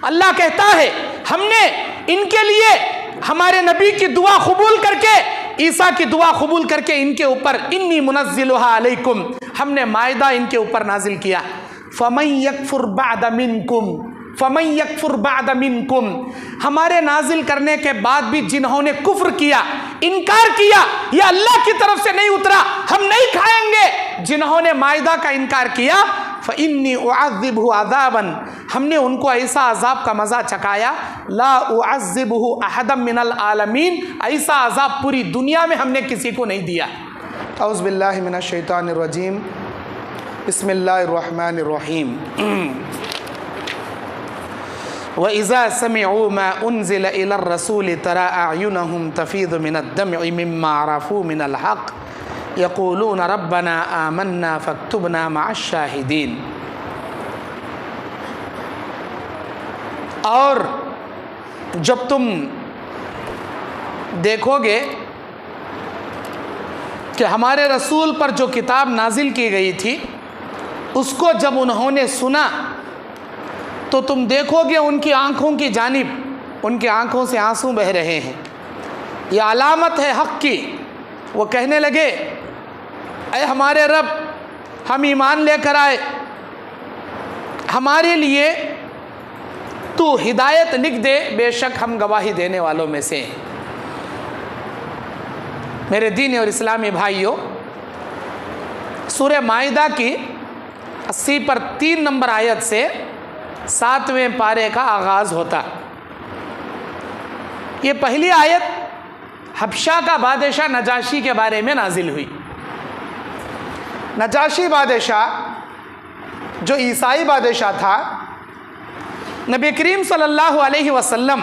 अल्लाह कहता है हमने इनके लिए हमारे नबी की दुआ कबूल करके, ईसा की दुआ कबूल करके इनके ऊपर इन्नी मुनज़्ज़िलुहा अलैकुम, हमने मायदा इनके ऊपर नाजिल किया। फमन यकफुर बअद मिनकुम, फमन यकफुर बअद मिनकुम, हमारे नाजिल करने के बाद भी जिन्होंने कुफ्र किया, इनकार किया, यह अल्लाह की तरफ से नहीं उतरा, हम नहीं खाएंगे, जिन्होंने मायदा का इनकार किया, फ़इन्नी उअज़्ज़िबहु अज़ाबन, हमने उनको ऐसा अजाब का मज़ा चखाया, ला उअज़्ज़िबहु अहदम मिनल आलमीन, ऐसा अजाब पूरी दुनिया में हमने किसी को नहीं दिया। औज़ु बिल्लाहि मिनश शैतानिर रजीम, बिस्मिल्लाहिर रहमानिर रहीम। व इज़ा समिअू मा उन्ज़िला इलर रसूल तरा अयुनहुम तफ़ीदु मिनद दमइ मिम्मा अरफ़ू मिनल हक़ यक़ूलून रब्बना आमन्ना फ़क्तुबना मअश शाहिदीन। और जब तुम देखोगे कि हमारे रसूल पर जो किताब नाजिल की गई थी उसको जब उन्होंने सुना तो तुम देखोगे उनकी आंखों की जानिब, उनकी आंखों से आंसू बह रहे हैं। यह अलामत है हक़ की। वो कहने लगे, ऐ हमारे रब, हम ईमान लेकर आए, हमारे लिए तू हिदायत लिख दे, बेशक हम गवाही देने वालों में से हैं। मेरे दीन और इस्लामी भाइयों, सूरह माइदा की 80 पर 3 नंबर आयत से 7वें पारे का आगाज़ होता। ये पहली आयत हबशा का बादशाह नजाशी के बारे में नाजिल हुई। नजाशी बादशाह जो ईसाई बादशाह था, नबी करीम सल्लल्लाहु अलैहि वसल्लम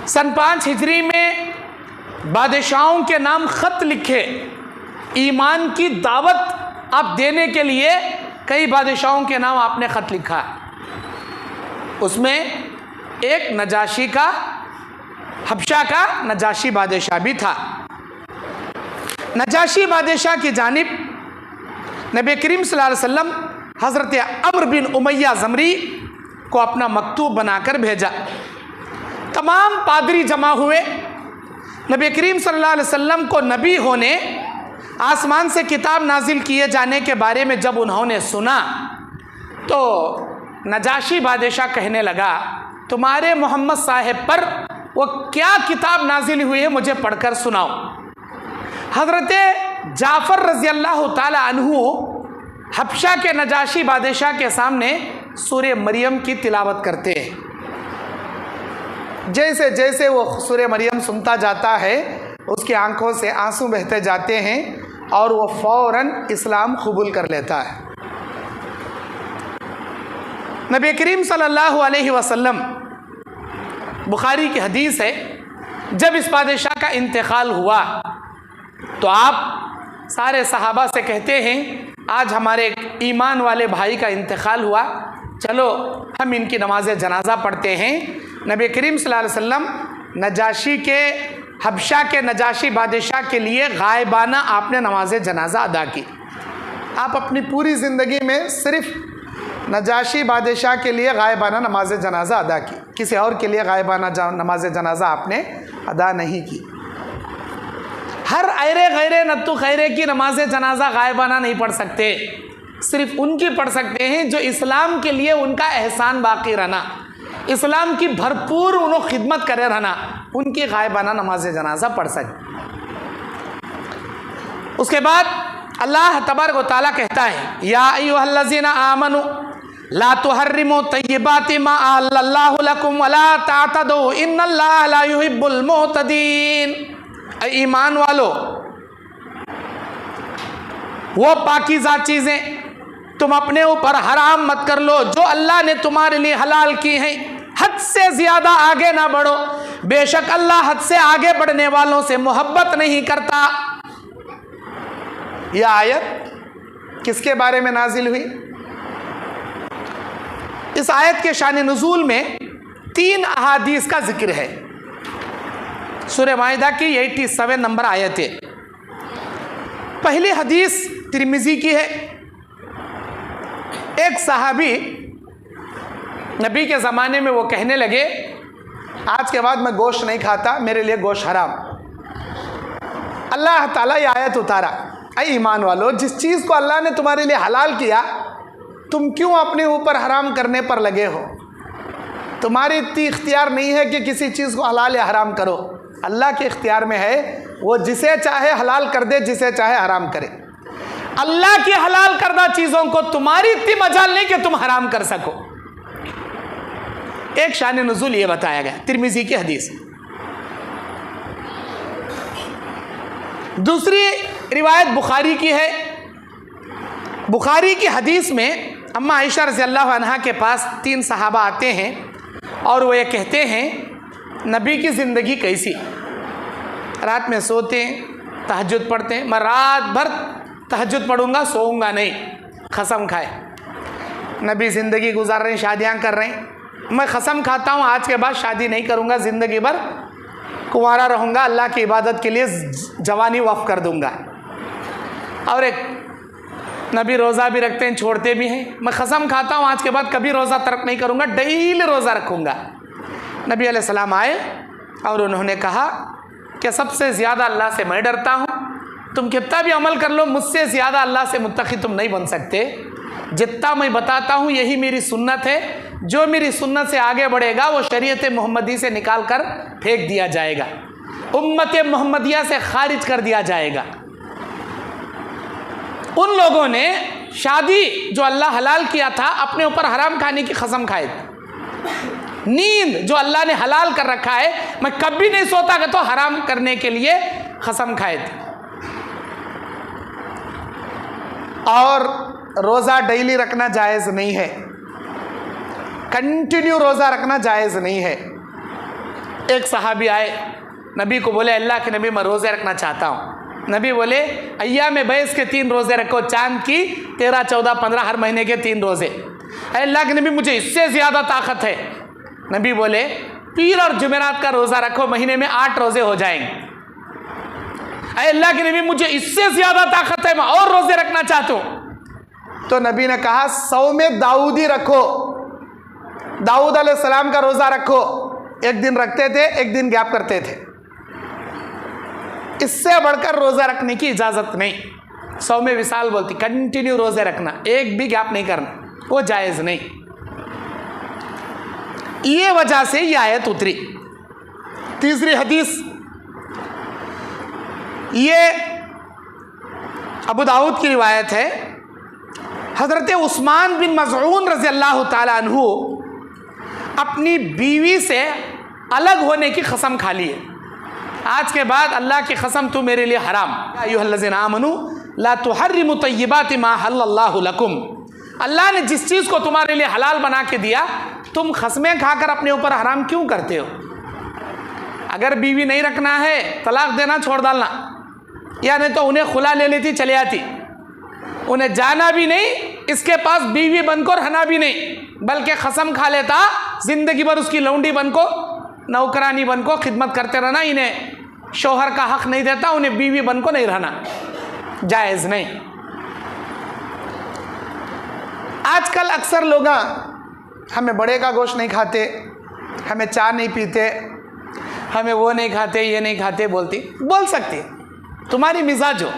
सन 5 हिजरी में बादशाहों के नाम ख़त लिखे, ईमान की दावत आप देने के लिए कई बादशाहों के नाम आपने ख़त लिखा। उसमें एक नजाशी का, हबशा का नजाशी बादशाह भी था। नजाशी बादशाह की जानिब नबी करीम सल्लल्लाहु अलैहि वसल्लम हज़रत अम्र बिन उमैया ज़मरी को अपना मकतूब बनाकर भेजा। तमाम पादरी जमा हुए। नबी करीम सल्लल्लाहु अलैहि वसल्लम को नबी होने, आसमान से किताब नाजिल किए जाने के बारे में जब उन्होंने सुना तो नजाशी बादशाह कहने लगा, तुम्हारे मोहम्मद साहिब पर वो क्या किताब नाजिल हुई है, मुझे पढ़कर सुनाओ। हज़रत जाफ़र रज़ी अल्लाह ताला अन्हु हबशा के नजाशी बादशाह के सामने सूरह मरियम की तिलावत करते हैं। जैसे जैसे वो सूरह मरियम सुनता जाता है, उसकी आंखों से आंसू बहते जाते हैं और वो फ़ौरन इस्लाम कबूल कर लेता है। नबी करीम सल्लल्लाहु अलैहि वसल्लम, बुखारी की हदीस है, जब इस बादशाह का इंतकाल हुआ तो आप सारे सहाबा से कहते हैं, आज हमारे एक ईमान वाले भाई का इंतकाल हुआ, चलो हम इनकी नमाज जनाजा पढ़ते हैं। नबी करीम सल्लल्लाहु अलैहि वसल्लम नजाशी के, हबशा के नजाशी बादशाह के लिए गायबाना आपने नमाज जनाजा अदा की। आप अपनी पूरी ज़िंदगी में सिर्फ नजाशी बादशाह के लिए गायबाना नमाज जनाजा अदा की, किसी और के लिए गायबाना नमाज जनाजा आपने अदा नहीं की। हर ऐरे गैरे नत्तु खैरे की नमाज जनाजा गायबाना नहीं पढ़ सकते, सिर्फ उनकी पढ़ सकते हैं जो इस्लाम के लिए उनका एहसान बाकी रहना, इस्लाम की भरपूर उन्होंने खिदमत करे रहना, उनकी गायबाना नमाज जनाजा पढ़ सकते। उसके बाद अल्लाह तबारक व तआला कहता है, या अय्युहल्लज़ीना आमनु ला तुहर्रिमू तय्यिबाति मा अहल्लल्लाहु लकुम वला तातदू इन्नल्लाहा ला युहिब्बुल मुअतदीन। ईमान वालो, वो पाकीज़ा चीज़ें तुम अपने ऊपर हराम मत कर लो जो अल्लाह ने तुम्हारे लिए हलाल की हैं। हद से ज़्यादा आगे ना बढ़ो, बेशक अल्लाह हद से आगे बढ़ने वालों से मोहब्बत नहीं करता। यह आयत किसके बारे में नाजिल हुई? इस आयत के शान नुज़ूल में 3 अहादीस का जिक्र है। सूरह माइदा की 87 नंबर आयत है। पहली हदीस तिरमिज़ी की है। एक सहाबी नबी के ज़माने में वो कहने लगे आज के बाद मैं गोश्त नहीं खाता, मेरे लिए गोश्त हराम। अल्लाह ताला ये आयत उतारा, ऐ ईमान वालो, जिस चीज़ को अल्लाह ने तुम्हारे लिए हलाल किया तुम क्यों अपने ऊपर हराम करने पर लगे हो? तुम्हारी इतनी इख्तियार नहीं है कि किसी चीज़ को हलाल या हराम करो, अल्लाह के इख्तियार में है, वो जिसे चाहे हलाल कर दे, जिसे चाहे हराम करे। अल्लाह की हलाल करदा चीज़ों को तुम्हारी इतनी मजाल नहीं कि तुम हराम कर सको। एक शान नुज़ूल ये बताया गया तिरमिज़ी की हदीस। दूसरी रिवायत बुखारी की है। बुखारी की हदीस में अम्मा आयशा रज़ियल्लाहु अन्हा के पास 3 सहाबा आते हैं और वो ये कहते हैं नबी की ज़िंदगी कैसी? रात में सोते हैं, तहज्जुद पढ़ते हैं। मैं रात भर तहज्जुद पढ़ूंगा, सोऊंगा नहीं, कसम खाए। नबी ज़िंदगी गुजार रहे हैं, शादियाँ कर रहे हैं। मैं कसम खाता हूँ आज के बाद शादी नहीं करूँगा, ज़िंदगी भर कुंवारा रहूँगा, अल्लाह की इबादत के लिए जवानी वफ़ कर दूँगा। और एक नबी रोज़ा भी रखते हैं, छोड़ते भी हैं। मैं कसम खाता हूँ आज के बाद कभी रोज़ा तर्क नहीं करूँगा, डेली रोज़ा रखूँगा। नबी अलैहिस्सलाम आए और उन्होंने कहा कि सबसे ज़्यादा अल्लाह से मैं डरता हूँ, तुम कितना भी अमल कर लो मुझसे ज़्यादा अल्लाह से मुत्तकी तुम नहीं बन सकते। जितना मैं बताता हूँ यही मेरी सुन्नत है, जो मेरी सुन्नत से आगे बढ़ेगा वो शरीयत मोहम्मदी से निकाल कर फेंक दिया जाएगा, उम्मत मोहम्मदिया से खारिज कर दिया जाएगा। उन लोगों ने शादी जो अल्लाह हलाल किया था अपने ऊपर हराम खाने की कसम खाई। नींद जो अल्लाह ने हलाल कर रखा है मैं कभी नहीं सोता कि तो हराम करने के लिए कसम खाए थे। और रोज़ा डेली रखना जायज़ नहीं है, कंटिन्यू रोज़ा रखना जायज़ नहीं है। एक सहाबी आए नबी को बोले अल्लाह के नबी मैं रोज़े रखना चाहता हूँ। नबी बोले अय्याम बैस के 3 रोज़े रखो, चांद की 13, 14, 15 हर महीने के 3 रोज़े। अल्लाह के नबी मुझे इससे ज़्यादा ताकत है। नबी बोले पीर और जुमेरात का रोज़ा रखो, महीने में 8 रोज़े हो जाएंगे। अल्लाह के नबी मुझे इससे ज़्यादा ताकत है, मैं और रोज़े रखना चाहता हूँ। तो नबी ने कहा सौम दाऊदी रखो, दाऊद अलैहिस्सलाम का रोज़ा रखो। एक दिन रखते थे, एक दिन गैप करते थे, इससे बढ़कर रोज़ा रखने की इजाज़त नहीं। सौम विसाल बोलती कंटिन्यू रोज़े रखना, एक भी गैप नहीं करना, वो जायज़ नहीं। ये वजह से ये आयत उतरी। तीसरी हदीस ये अबू दाऊद की रिवायत है। हज़रत उस्मान बिन मज़ऊन रज़ियल्लाहु ताला अन्हु अपनी बीवी से अलग होने की कसम खा ली है। आज के बाद अल्लाह की कसम तू मेरे लिए हराम। या अय्युहल्लज़ीना आमनू ला तुहर्रिमू तय्यिबाति मा हल्लल्लाहु लकुम। अल्लाह ने जिस चीज़ को तुम्हारे लिए हलाल बना के दिया तुम खसमें खाकर अपने ऊपर हराम क्यों करते हो? अगर बीवी नहीं रखना है तलाक देना छोड़ डालना, या नहीं तो उन्हें खुला ले लेती चले आती, उन्हें जाना भी नहीं, इसके पास बीवी बनकर रहना भी नहीं, बल्कि कसम खा लेता जिंदगी भर उसकी लौंडी बनको, नौकरानी बनको खिदमत करते रहना। इन्हें शोहर का हक नहीं देता, उन्हें बीवी बनको नहीं रहना, जायज़ नहीं। आजकल अक्सर लोग हमें बड़े का गोश्त नहीं खाते, हमें चाय नहीं पीते, हमें वो नहीं खाते, ये नहीं खाते बोल सकती, तुम्हारी मिजाज हो।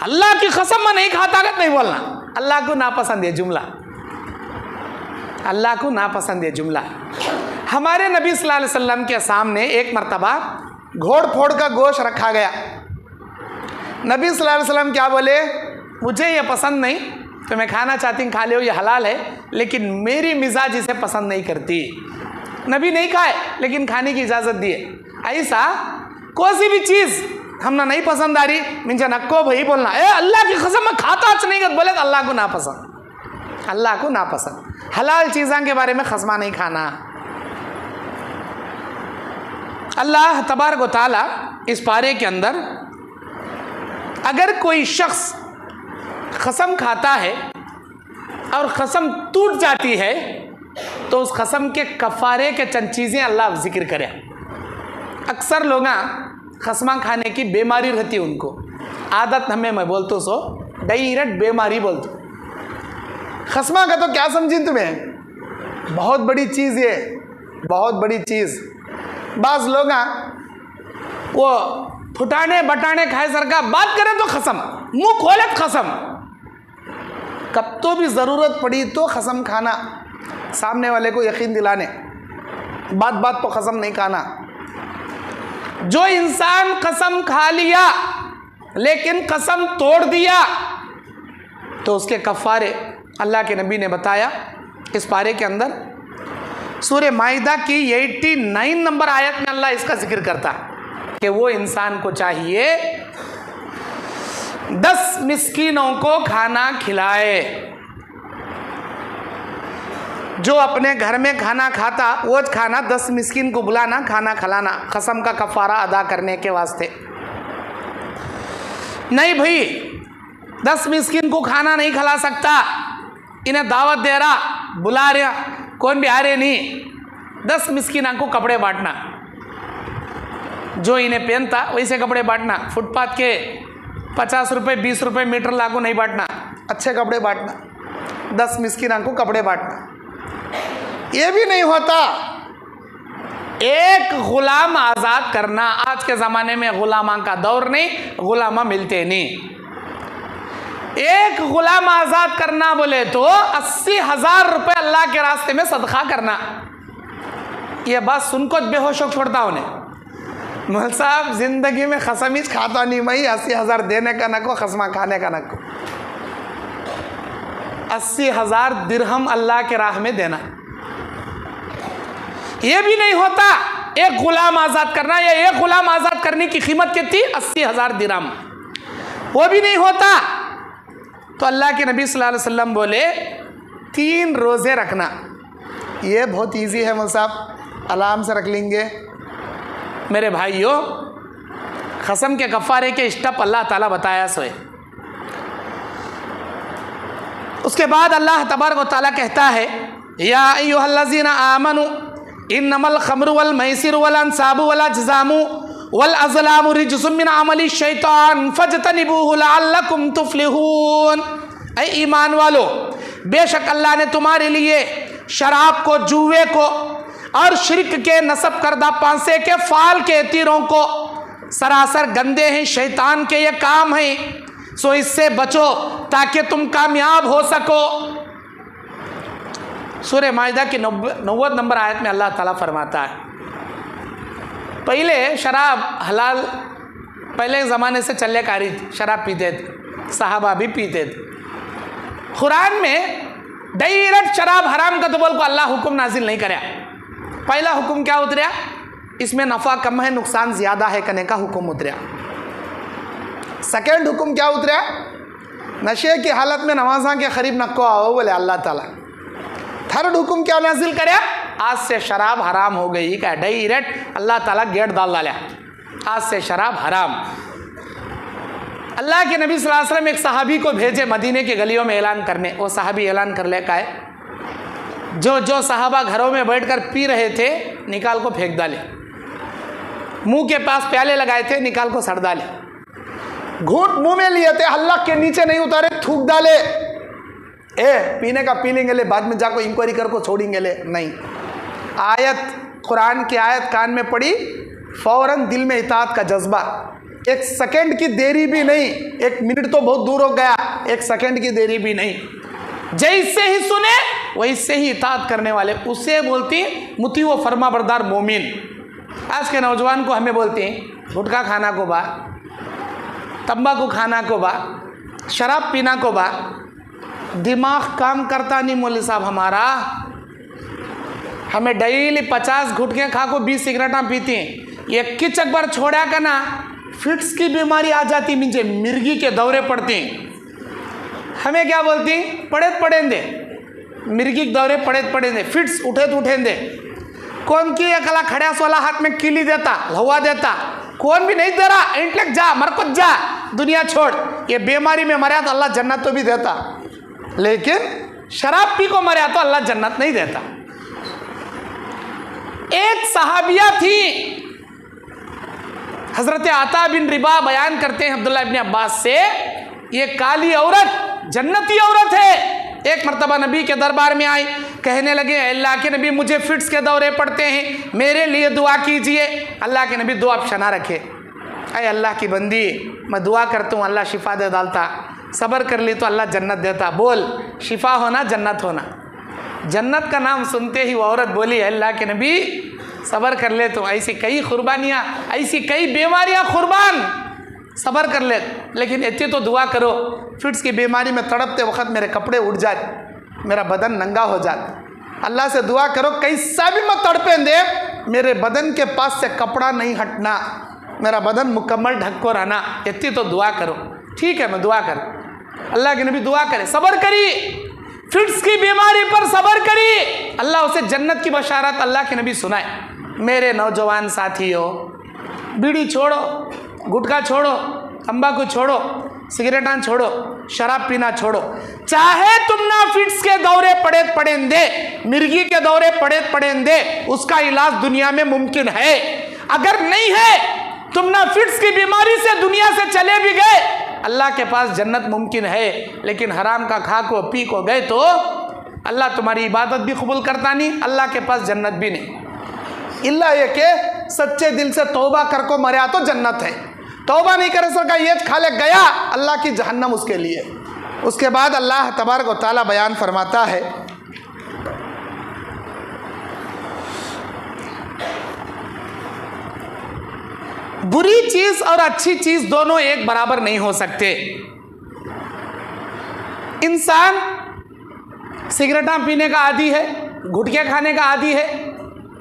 अल्लाह की कसम मैं नहीं खाता अगर नहीं बोलना, अल्लाह को नापसंद है जुमला, अल्लाह को नापसंद है जुमला। हमारे नबी सल्लल्लाहु अलैहि वसल्लम के सामने एक मर्तबा घोड़ फोड़ का गोश्त रखा गया। नबी सल्लल्लाहु अलैहि वसल्लम क्या बोले, मुझे ये पसंद नहीं, तो मैं खाना चाहती हूँ, खा लो, ये हलाल है, लेकिन मेरी मिजाज इसे पसंद नहीं करती। नबी नहीं खाए लेकिन खाने की इजाज़त दिए। ऐसा कोई सी भी चीज़ हमने नहीं पसंद आ रही मुझे नक्को भाई बोलना, अल्लाह की कसम मैं खाता नहीं कर बोले तो अल्लाह को नापसंद, अल्लाह को नापसंद। हलाल चीज़ों के बारे में खसमा नहीं खाना। अल्लाह तबारक व तआला इस पारे के अंदर अगर कोई शख्स कसम खाता है और कसम टूट जाती है तो उस कसम के कफ़ारे के चंद चीज़ें अल्लाह जिक्र करे। अक्सर लोग खसमा खाने की बीमारी रहती है, उनको आदत हमें, मैं बोलता सो डायरेक्ट बीमारी बोलता। खसमा का तो क्या समझी तुम्हें, बहुत बड़ी चीज़ ये, बहुत बड़ी चीज़। बाज़ लोग वो फुटाने बटाने खाए सर का बात करें तो खसम, मुंह खोले तो खसम, कब तो भी ज़रूरत पड़ी तो खसम खाना, सामने वाले को यकीन दिलाने, बात बात तो खसम नहीं खाना। जो इंसान कसम खा लिया लेकिन कसम तोड़ दिया तो उसके कफ़ारे अल्लाह के नबी ने बताया इस पारे के अंदर, सूरह माइदा की 89 नंबर आयत में अल्लाह इसका जिक्र करता है कि वो इंसान को चाहिए 10 मिस्कीनों को खाना खिलाए। जो अपने घर में खाना खाता वो खाना 10 मिस्कीन को बुलाना, खाना खिलाना, कसम का कफ़ारा अदा करने के वास्ते। नहीं भाई 10 मिस्कीन को खाना नहीं खिला सकता, इन्हें दावत दे रहा, बुला रहा, कौन भी आ रहे नहीं, 10 मिस्कीना को कपड़े बांटना, जो इन्हें पहनता वैसे कपड़े बांटना, फुटपाथ के 50 रुपये 20 रुपये मीटर लागू नहीं बांटना, अच्छे कपड़े बांटना, 10 मिस्कीना को कपड़े बांटना। ये भी नहीं होता, एक गुलाम आज़ाद करना। आज के ज़माने में गुलामा का दौर नहीं, गुलामा मिलते नहीं। एक गुलाम आज़ाद करना बोले तो 80,000 रुपये अल्लाह के रास्ते में सदका करना। ये बात सुनकर बेहोश हो छोड़ता उन्हें, मौल साहब जिंदगी में खसमीज खाता नहीं, मैं 80,000 देने का नको, खसमा खाने का नको। 80,000 दिरहम अल्लाह के राह में देना, ये भी नहीं होता। एक गुलाम आज़ाद करना, या एक गुलाम आज़ाद करने की कीमत कितनी, 80,000 दिरहम, वो भी नहीं होता। तो अल्लाह के नबी सल्लल्लाहु अलैहि वसल्लम बोले 3 रोज़े रखना। ये बहुत इजी है मौल साहब, आराम से रख लेंगे। मेरे भाइयों, कसम के कफ़ारे के स्टेप अल्लाह ताला बताया सोए। उसके बाद अल्लाह तबारक व तआला कहता है, या अय्युहल्लज़ीना आमनू इन्नमल खम्रु वल मैसिरु वल अंसाबु वल अज़लामु वल अज़लामु रिज्सुम मिन अमलि शैतान फज्तनिबूहु लअल्लकुम तुफ्लिहून। ऐ ईमान वालो, बेशक अल्लाह ने तुम्हारे लिए शराब को, जुए को और शिरक के नसब करदा पांसे के फाल के तीरों को सरासर गंदे हैं, शैतान के ये काम हैं, सो इससे बचो ताकि तुम कामयाब हो सको। सूरह माइदा की 90 नंबर आयत में अल्लाह ताला फरमाता है, पहले शराब हलाल पहले ज़माने से चले आ रही थी, शराब पीते थे, सहाबा भी पीते थे। कुरान में डायरेक्ट शराब हराम का तो बोल को अल्लाह हुक्म नाजिल नहीं कराया। पहला हुक्म क्या उतरिया, इसमें नफ़ा कम है नुकसान ज़्यादा है कहने का हुक्म उतरिया। सेकेंड हुक्म क्या उतरिया, नशे की हालत में नमाज़ा के करीब नको आओ बोले अल्लाह ताला। थर्ड हुक्म क्या नाजिल कराया, आज से शराब हराम हो गई, क्या डायरेक्ट अल्लाह ताला गेट डाल डाला, आज से शराब हराम। अल्लाह के नबी सल्लल्लाहु अलैहि वसल्लम एक सहाबी को भेजे मदीने के गलियों में ऐलान करने। वो सहाबी ऐलान कर ले का है, जो सहाबा घरों में बैठकर पी रहे थे निकाल को फेंक डाले, मुंह के पास प्याले लगाए थे निकाल को सड़ डाले, घूंट मुंह में लिए थे हल्लक के नीचे नहीं उतारे थूक डाले। पीने का पी लेंगे ले, बाद में जाको इंक्वायरी कर को छोड़ेंगे ले, नहीं। आयत, कुरान की आयत कान में पड़ी, फौरन दिल में इताअत का जज्बा, एक सेकंड की देरी भी नहीं, 1 मिनट तो बहुत दूर हो गया, 1 सेकंड की देरी भी नहीं, जैसे ही सुने वैसे ही इताअत करने वाले उसे बोलती मुती वो फरमा बरदार मोमिन। आज के नौजवान को हमें बोलते हैं गुटखा खाना को बा, तंबाकू खाना को बा, शराब पीना को बा, दिमाग काम करता नहीं मौलवी साहब हमारा। हमें डेली 50 गुटखे खा को 20 सिगरेटा पीती हैं, ये किच एक बार छोड़ा का ना फिट्स की बीमारी आ जाती, मुझे मिर्गी के दौरे पड़ते हैं। हमें क्या बोलती, पड़े दे मिर्गी के दौरे पड़े दे, फिट्स उठे तो उठे दे। कौन की अकला खड़ा सोला हाथ में किली देता, हवा देता, कौन भी नहीं दे रहा, इंटलेक्ट जा मरकुत जा, दुनिया छोड़, ये बीमारी में मरा तो अल्लाह जन्नत तो भी देता, लेकिन शराब पी को मरा तो अल्लाह जन्नत नहीं देता। एक सहाबिया थी, हजरत आता बिन रिबा बयान करते हैं अब्दुल्लाह इब्न अब्बास से, ये काली औरत जन्नती औरत है। एक मरतबा नबी के दरबार में आए, कहने लगे अल्लाह के नबी मुझे फिट्स के दौरे पड़ते हैं, मेरे लिए दुआ कीजिए। अल्लाह के नबी दुआ शना रखे, अरे अल्लाह की बंदी मैं दुआ करता हूँ अल्लाह शिफा दे डालता, सब्र कर ली तो अल्लाह जन्नत देता। बोल शिफा होना जन्नत होना। जन्नत का नाम सुनते ही वो औरत बोली अल्लाह के नबी सब्र कर ले, तो ऐसी कई कुर्बानियाँ, ऐसी कई बीमारियाँ कुर्बान, सब्र कर ले, लेकिन इतनी तो दुआ करो फिट्स की बीमारी में तड़पते वक्त मेरे कपड़े उड़ जाए, मेरा बदन नंगा हो जाए। अल्लाह से दुआ करो कैसा भी मैं तड़पे दे, मेरे बदन के पास से कपड़ा नहीं हटना, मेरा बदन मुकम्मल ढक को रहना, इतनी तो दुआ करो। ठीक है मैं दुआ कर। अल्लाह के नबी दुआ करे, सब्र करी, फिट्स की बीमारी पर सब्र करी, अल्लाह उसे जन्नत की बशारत अल्लाह के नबी सुनाए। मेरे नौजवान साथियों, बीड़ी छोड़ो, गुटखा छोड़ो, तंबाकू छोड़ो, सिगरेटान छोड़ो, शराब पीना छोड़ो। चाहे तुम ना फिट्स के दौरे पड़ेंदे, मिर्गी के दौरे पड़ेंदे, उसका इलाज दुनिया में मुमकिन है। अगर नहीं है, तुम ना फिट्स की बीमारी से दुनिया से चले भी गए, अल्लाह के पास जन्नत मुमकिन है। लेकिन हराम का खा को पी को गए तो अल्लाह तुम्हारी इबादत भी कबूल करता नहीं, अल्लाह के पास जन्नत भी नहीं। इल्ला ये के सच्चे दिल से तौबा कर को मरा तो जन्नत है, तौबा नहीं कर सका ये खा ले गया, अल्लाह की जहन्नम उसके लिए। उसके बाद अल्लाह तबारक व तआला बयान फरमाता है, बुरी चीज और अच्छी चीज दोनों एक बराबर नहीं हो सकते। इंसान सिगरेटा पीने का आदी है, गुटखे खाने का आदी है,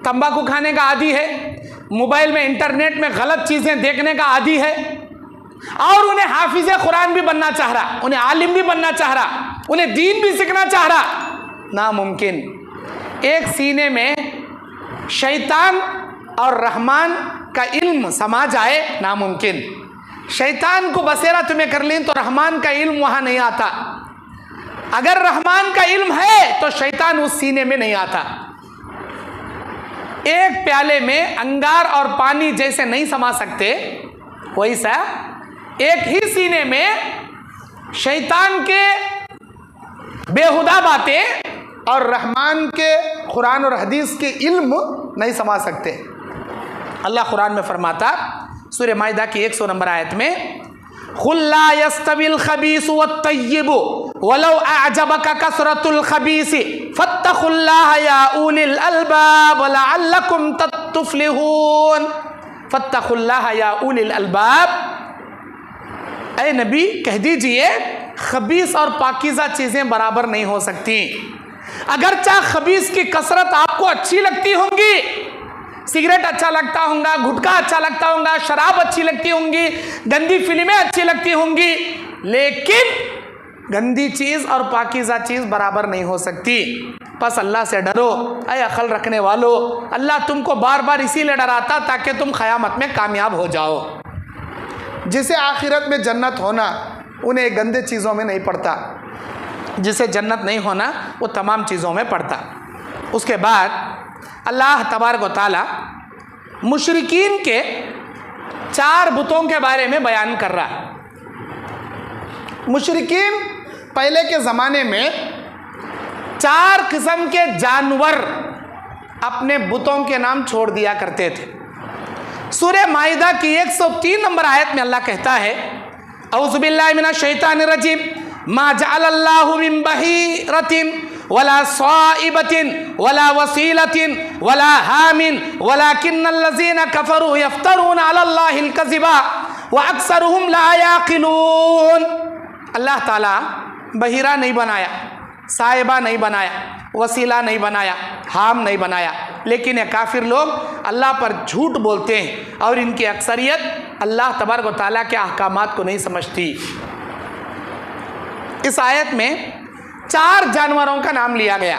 तंबाकू खाने का आदी है, मोबाइल में इंटरनेट में गलत चीजें देखने का आदी है, और उन्हें हाफिज कुरान भी बनना चाह रहा, उन्हें आलिम भी बनना चाह रहा, उन्हें दीन भी सीखना चाह रहा, नामुमकिन। एक सीने में शैतान और रहमान का इल्म समा जाए, नामुमकिन। शैतान को बसेरा तुम्हें कर लें तो रहमान का इल्म वहां नहीं आता। अगर रहमान का इल्म है तो शैतान उस सीने में नहीं आता। एक प्याले में अंगार और पानी जैसे नहीं समा सकते, वैसा एक ही सीने में शैतान के बेहुदा बातें और रहमान के कुरान और हदीस के इल्म नहीं समा सकते। अल्लाह कुरान में फरमाता, सूरह माइदा की 100 नंबर आयत में, कुल ला यस्तविल खबीस वत्तय्यिब वलौ अअजबका कसरतुल खबीस फत्तकुल्लाह या उलिल अलबाब लअल्लकुम तुफ्लिहून। फत्तकुल्लाह या उलिल अलबाब, ऐ नबी कह दीजिए खबीस और पाकीज़ा चीज़ें बराबर नहीं हो सकती। अगर चाहे खबीस की कसरत आपको अच्छी लगती होंगी, सिगरेट अच्छा लगता होगा, गुटखा अच्छा लगता होगा, शराब अच्छी लगती होंगी, गंदी फिल्में अच्छी लगती होंगी, लेकिन गंदी चीज़ और पाकीज़ा चीज़ बराबर नहीं हो सकती। बस अल्लाह से डरो, ऐ अक्ल रखने वालों, अल्लाह तुमको बार बार इसीलिए डराता ताकि तुम क़यामत में कामयाब हो जाओ। जिसे आखिरत में जन्नत होना, उन्हें गंदे चीज़ों में नहीं पड़ता, जिसे जन्नत नहीं होना वो तमाम चीज़ों में पड़ता। उसके बाद अल्लाह तबारक व तआला मुशरिकीन के 4 बुतों के बारे में बयान कर रहा है। मुशरिकीन पहले के ज़माने में 4 किस्म के जानवर अपने बुतों के नाम छोड़ दिया करते थे। सूरह माइदा की 103 नंबर आयत में अल्लाह कहता है, औज़ु बिल्लाहि मिनश शैतानिर रजीम, मा जअलल्लाहु मिन बहीरतिन वला साइबतिन वला वसीलतिन वला हामिन वलाकिन्नल्लज़ीना कफ़रू यफ्तरून अलल्लाहिल कज़िबा व अक्सरुहुम ला याक़िलून। अल्लाह ताला बहीरा नहीं बनाया, साहिबा नहीं बनाया, वसीला नहीं बनाया, हाम नहीं बनाया, लेकिन ये काफिर लोग अल्लाह पर झूठ बोलते हैं और इनकी अक्सरियत अल्लाह तबारक व तआला के अहकामात को नहीं समझती। इस आयत में 4 जानवरों का नाम लिया गया।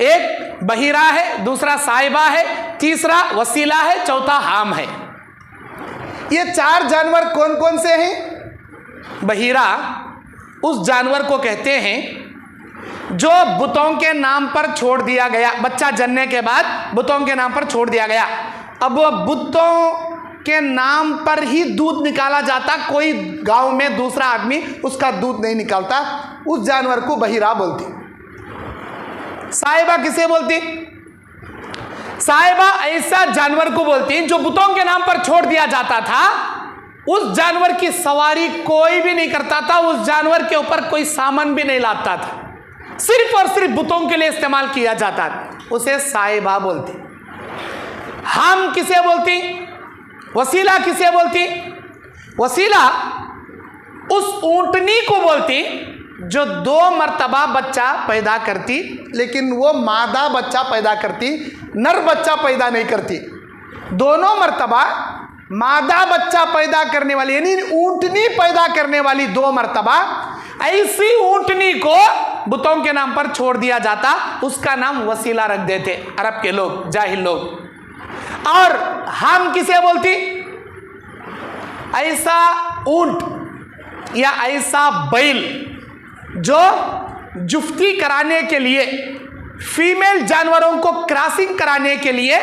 एक बहीरा है, दूसरा साहिबा है, तीसरा वसीला है, चौथा हाम है। ये 4 जानवर कौन कौन से हैं? बहीरा उस जानवर को कहते हैं जो बुतों के नाम पर छोड़ दिया गया, बच्चा जन्ने के बाद बुतों के नाम पर छोड़ दिया गया। अब वो बुतों के नाम पर ही दूध निकाला जाता, कोई गांव में दूसरा आदमी उसका दूध नहीं निकालता, उस जानवर को बहीरा बोलते। साहिबा किसे बोलती? साहिबा ऐसा जानवर को बोलती जो बुतों के नाम पर छोड़ दिया जाता था। उस जानवर की सवारी कोई भी नहीं करता था, उस जानवर के ऊपर कोई सामान भी नहीं लाता था, सिर्फ और सिर्फ बुतों के लिए इस्तेमाल किया जाता था, उसे साहिबा बोलती। हम किसे बोलती? वसीला किसे बोलती? वसीला उस ऊंटनी को बोलती जो 2 मर्तबा बच्चा पैदा करती, लेकिन वो मादा बच्चा पैदा करती, नर बच्चा पैदा नहीं करती। दोनों मर्तबा मादा बच्चा पैदा करने वाली, यानी ऊंटनी पैदा करने वाली 2 मर्तबा, ऐसी ऊंटनी को बुतों के नाम पर छोड़ दिया जाता, उसका नाम वसीला रख देते अरब के लोग, जाहिल लोग। और हम किसे बोलती? ऐसा ऊंट या ऐसा बैल जो जुफ्ती कराने के लिए, फीमेल जानवरों को क्रॉसिंग कराने के लिए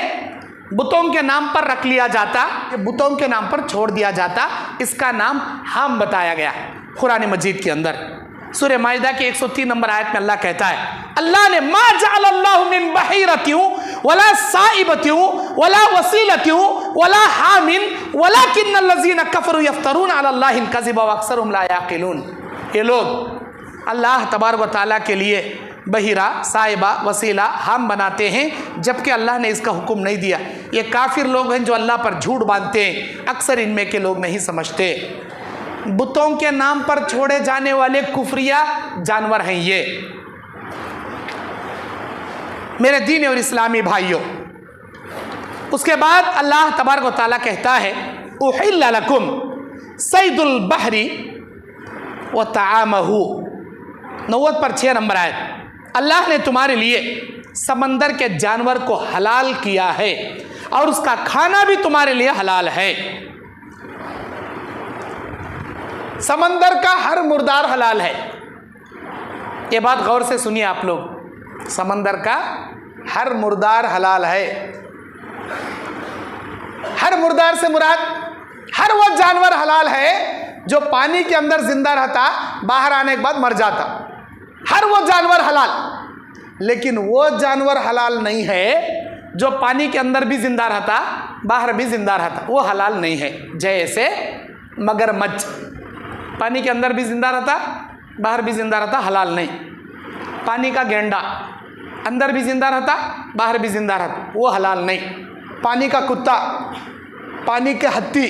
बुतों के नाम पर रख लिया जाता, बुतों के नाम पर छोड़ दिया जाता, इसका नाम हम बताया गया कुरान मजीद के अंदर। सूरह माइदा के 103 नंबर आयत में अल्लाह कहता है, अल्लाह ने मा जअलल्लाहु मिन बहीरतिन वला साइबतिन वला वसीलतिन वला हामिन वलाकिन्नल्लज़ीना कफरू यफ्तरून अलल्लाहिल कज़िब व अक्सरुहुम ला याक़िलून। ये लोग अल्लाह तबारक व तआला के लिए बहीरा, साहिबा, वसीला, हम बनाते हैं, जबकि अल्लाह ने इसका हुक्म नहीं दिया। ये काफिर लोग हैं जो अल्लाह पर झूठ बांधते हैं, अक्सर इनमें के लोग नहीं समझते। बुतों के नाम पर छोड़े जाने वाले कुफरिया जानवर हैं ये। मेरे दीन और इस्लामी भाइयों, उसके बाद अल्लाह तबारक व तआला कहता है, उहिल्ला लकुम सैदुल बहरी व तआमहु। 90 पर 6 नंबर आयत। अल्लाह ने तुम्हारे लिए समंदर के जानवर को हलाल किया है और उसका खाना भी तुम्हारे लिए हलाल है। समंदर का हर मुर्दार हलाल है। ये बात गौर से सुनिए आप लोग, समंदर का हर मुर्दार हलाल है। हर मुर्दार से मुराद हर वो जानवर हलाल है जो पानी के अंदर जिंदा रहता, बाहर आने के बाद मर जाता, हर वो जानवर हलाल। लेकिन वो जानवर हलाल नहीं है जो पानी के अंदर भी जिंदा रहता, बाहर भी जिंदा रहता, वो हलाल नहीं है। जैसे मगरमच्छ, पानी के अंदर भी जिंदा रहता, बाहर भी जिंदा रहता, हलाल नहीं। पानी का गेंडा, अंदर भी जिंदा रहता, बाहर भी जिंदा रहता, वो हलाल नहीं। पानी का कुत्ता, पानी के हत्ती,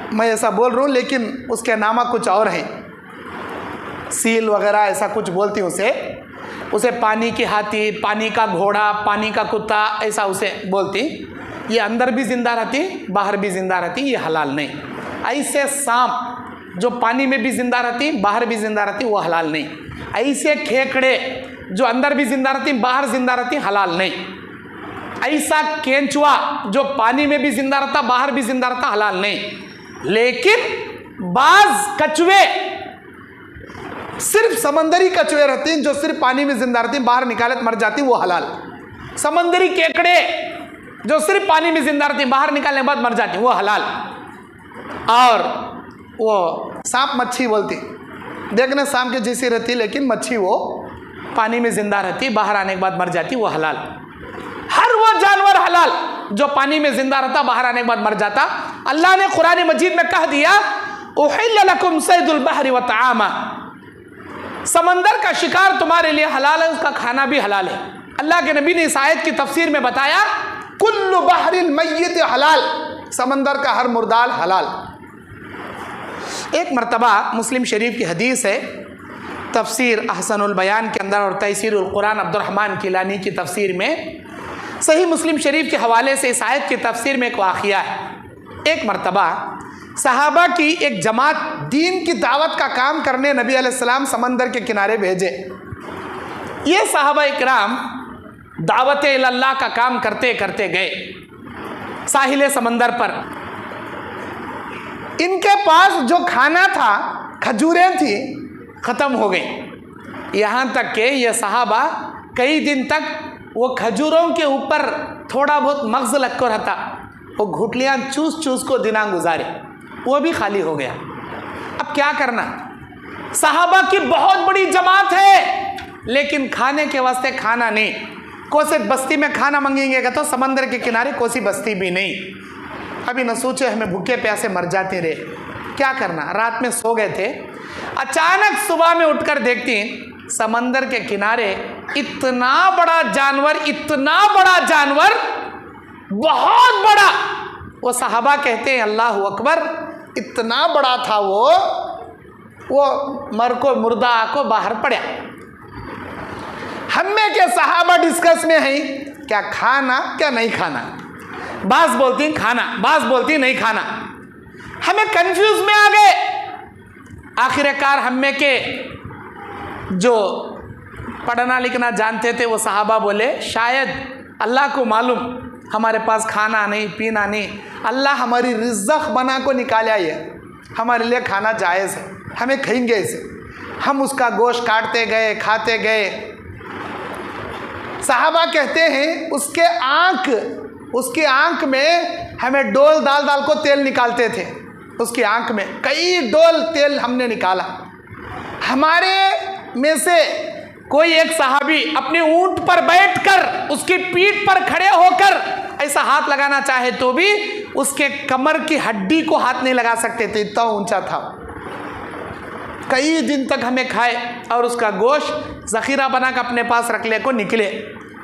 मैं ऐसा बोल रहा हूँ लेकिन उसके नामा कुछ और हैं, सील वगैरह ऐसा कुछ बोलती हूँ उसे पानी की हाथी, पानी का घोड़ा, पानी का कुत्ता, ऐसा उसे बोलती। ये अंदर भी जिंदा रहती, बाहर भी जिंदा रहती, ये हलाल नहीं। ऐसे सांप जो पानी में भी जिंदा रहती, बाहर भी जिंदा रहती, वो हलाल नहीं। ऐसे खेकड़े जो अंदर भी जिंदा रहती, बाहर जिंदा रहती, हलाल नहीं। ऐसा केंचुआ जो पानी में भी जिंदा रहता, बाहर भी जिंदा रहता, हलाल नहीं। लेकिन बाज कछुए, सिर्फ समंदरी कछुए रहती हैं जो सिर्फ पानी में जिंदा रहती, बाहर निकाले तो मर जाती, वो हलाल। समंदरी केकड़े जो सिर्फ पानी में जिंदा रहती, बाहर निकालने के बाद मर जाती, वो हलाल। और वो सांप मच्छी बोलती, देखने सांप के जैसी रहती लेकिन मच्छी वो पानी में जिंदा रहती, बाहर आने के बाद मर जाती, वो हलाल। हर वो जानवर हलाल जो पानी में जिंदा रहता, बाहर आने के बाद मर जाता। अल्लाह ने कुरान मजीद में कह दिया, उहिल्ला लकुम सैदुल बहरी व तआमा, समंदर का शिकार तुम्हारे लिए हलाल है, उसका खाना भी हलाल है। अल्लाह के नबी ने इस आयत की तफसीर में बताया, कुल्लु बहरिल मय्यत हलाल, समंदर का हर मुर्दार हलाल। एक मरतबा मुस्लिम शरीफ की हदीस है, तफसीर अहसनुल बयान के अंदर और तैसीरुल कुरान अब्दुर्रहमान किलानी की तफसीर में, सही मुस्लिम शरीफ के हवाले से इस आयत की तफसीर में एक वाक़िया है। एक मरतबा सहाबा की एक जमात दीन की दावत का काम करने नबी अलैहिस्सलाम समंदर के किनारे भेजे। ये सहाबा इकराम दावत इल्लाह का काम करते करते गए साहिल समंदर पर। इनके पास जो खाना था, खजूरें थी, ख़त्म हो गई। यहाँ तक कि ये सहाबा कई दिन तक वो खजूरों के ऊपर थोड़ा बहुत मग़ज़ लग कर रहता, वो घुटलियाँ चूस चूस को दिना गुजारे, वो भी खाली हो गया। अब क्या करना? सहाबा की बहुत बड़ी जमात है, लेकिन खाने के वास्ते खाना नहीं। कोसी बस्ती में खाना मांगेंगे तो समंदर के किनारे कोसी बस्ती भी नहीं। अभी न सोचे हमें भूखे प्यासे मर जाते रहे, क्या करना। रात में सो गए थे, अचानक सुबह में उठकर देखती हैं समंदर के किनारे इतना बड़ा जानवर, इतना बड़ा जानवर, बहुत बड़ा। वो सहाबा कहते हैं अल्लाह अकबर, इतना बड़ा था वो मुर्दा को बाहर पड़ा। हमें के सहाबा डिस्कस में है क्या खाना क्या नहीं खाना। बास बोलती खाना, बास बोलती नहीं खाना। हमें कंफ्यूज में आ गए। आखिरकार हमें के जो पढ़ना लिखना जानते थे वो सहाबा बोले शायद अल्लाह को मालूम हमारे पास खाना नहीं पीना नहीं, अल्लाह हमारी रिज़्क़ बना को निकाला है, हमारे लिए खाना जायज़ है, हमें खाएंगे इसे। हम उसका गोश्त काटते गए, खाते गए। सहाबा कहते हैं उसकी आंख में हमें डोल डाल डाल को तेल निकालते थे। उसकी आंख में कई डोल तेल हमने निकाला। हमारे में से कोई एक सहाबी अपने ऊंट पर बैठकर उसकी पीठ पर खड़े होकर ऐसा हाथ लगाना चाहे तो भी उसके कमर की हड्डी को हाथ नहीं लगा सकते थे, इतना ऊंचा था। कई दिन तक हमें खाए और उसका गोश्त ज़ख़ीरा बनाकर अपने पास रख ले को निकले।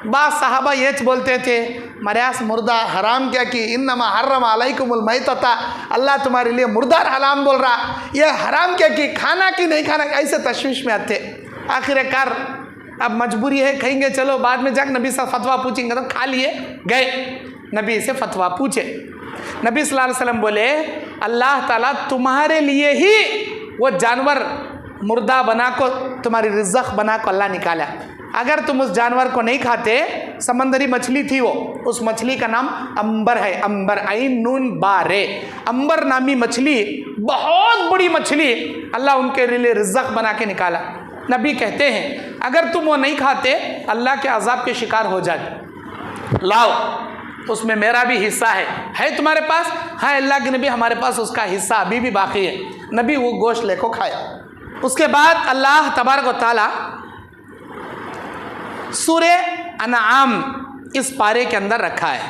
बास साहबा ये बोलते थे मर्यास मुर्दा हराम क्या कि इन्नमा हर्रम अलैकुमुल मैतता, अल्लाह तुम्हारे लिए मुर्दा हराम बोल रहा, ये हराम क्या कि खाना कि नहीं खाना, ऐसे तशवीश में आते। आखिरकार अब मजबूरी है, खाएंगे चलो, बाद में जाकर नबी से फतवा पूछेंगे, तो खा लिए गए। नबी से फतवा पूछे, नबी सल्लल्लाहु अलैहि वसल्लम बोले अल्लाह ताला तुम्हारे लिए ही वो जानवर मुर्दा बना को तुम्हारी रिज़्क़ बना को अल्लाह निकाला। अगर तुम उस जानवर को नहीं खाते, समंदरी मछली थी वो, उस मछली का नाम अंबर है, अंबर आइन नून बारे, अंबर नामी मछली, बहुत बड़ी मछली, अल्लाह उनके लिए रिज़्क़ बना के निकाला। नबी कहते हैं अगर तुम वो नहीं खाते अल्लाह के अज़ाब के शिकार हो जाते, लाओ उसमें मेरा भी हिस्सा है तुम्हारे पास? हाँ अल्लाह के नबी हमारे पास उसका हिस्सा अभी भी बाकी है। नबी वो गोश्त लेको खाया। उसके बाद अल्लाह तबारक व तआला सूरे अनआम इस पारे के अंदर रखा है।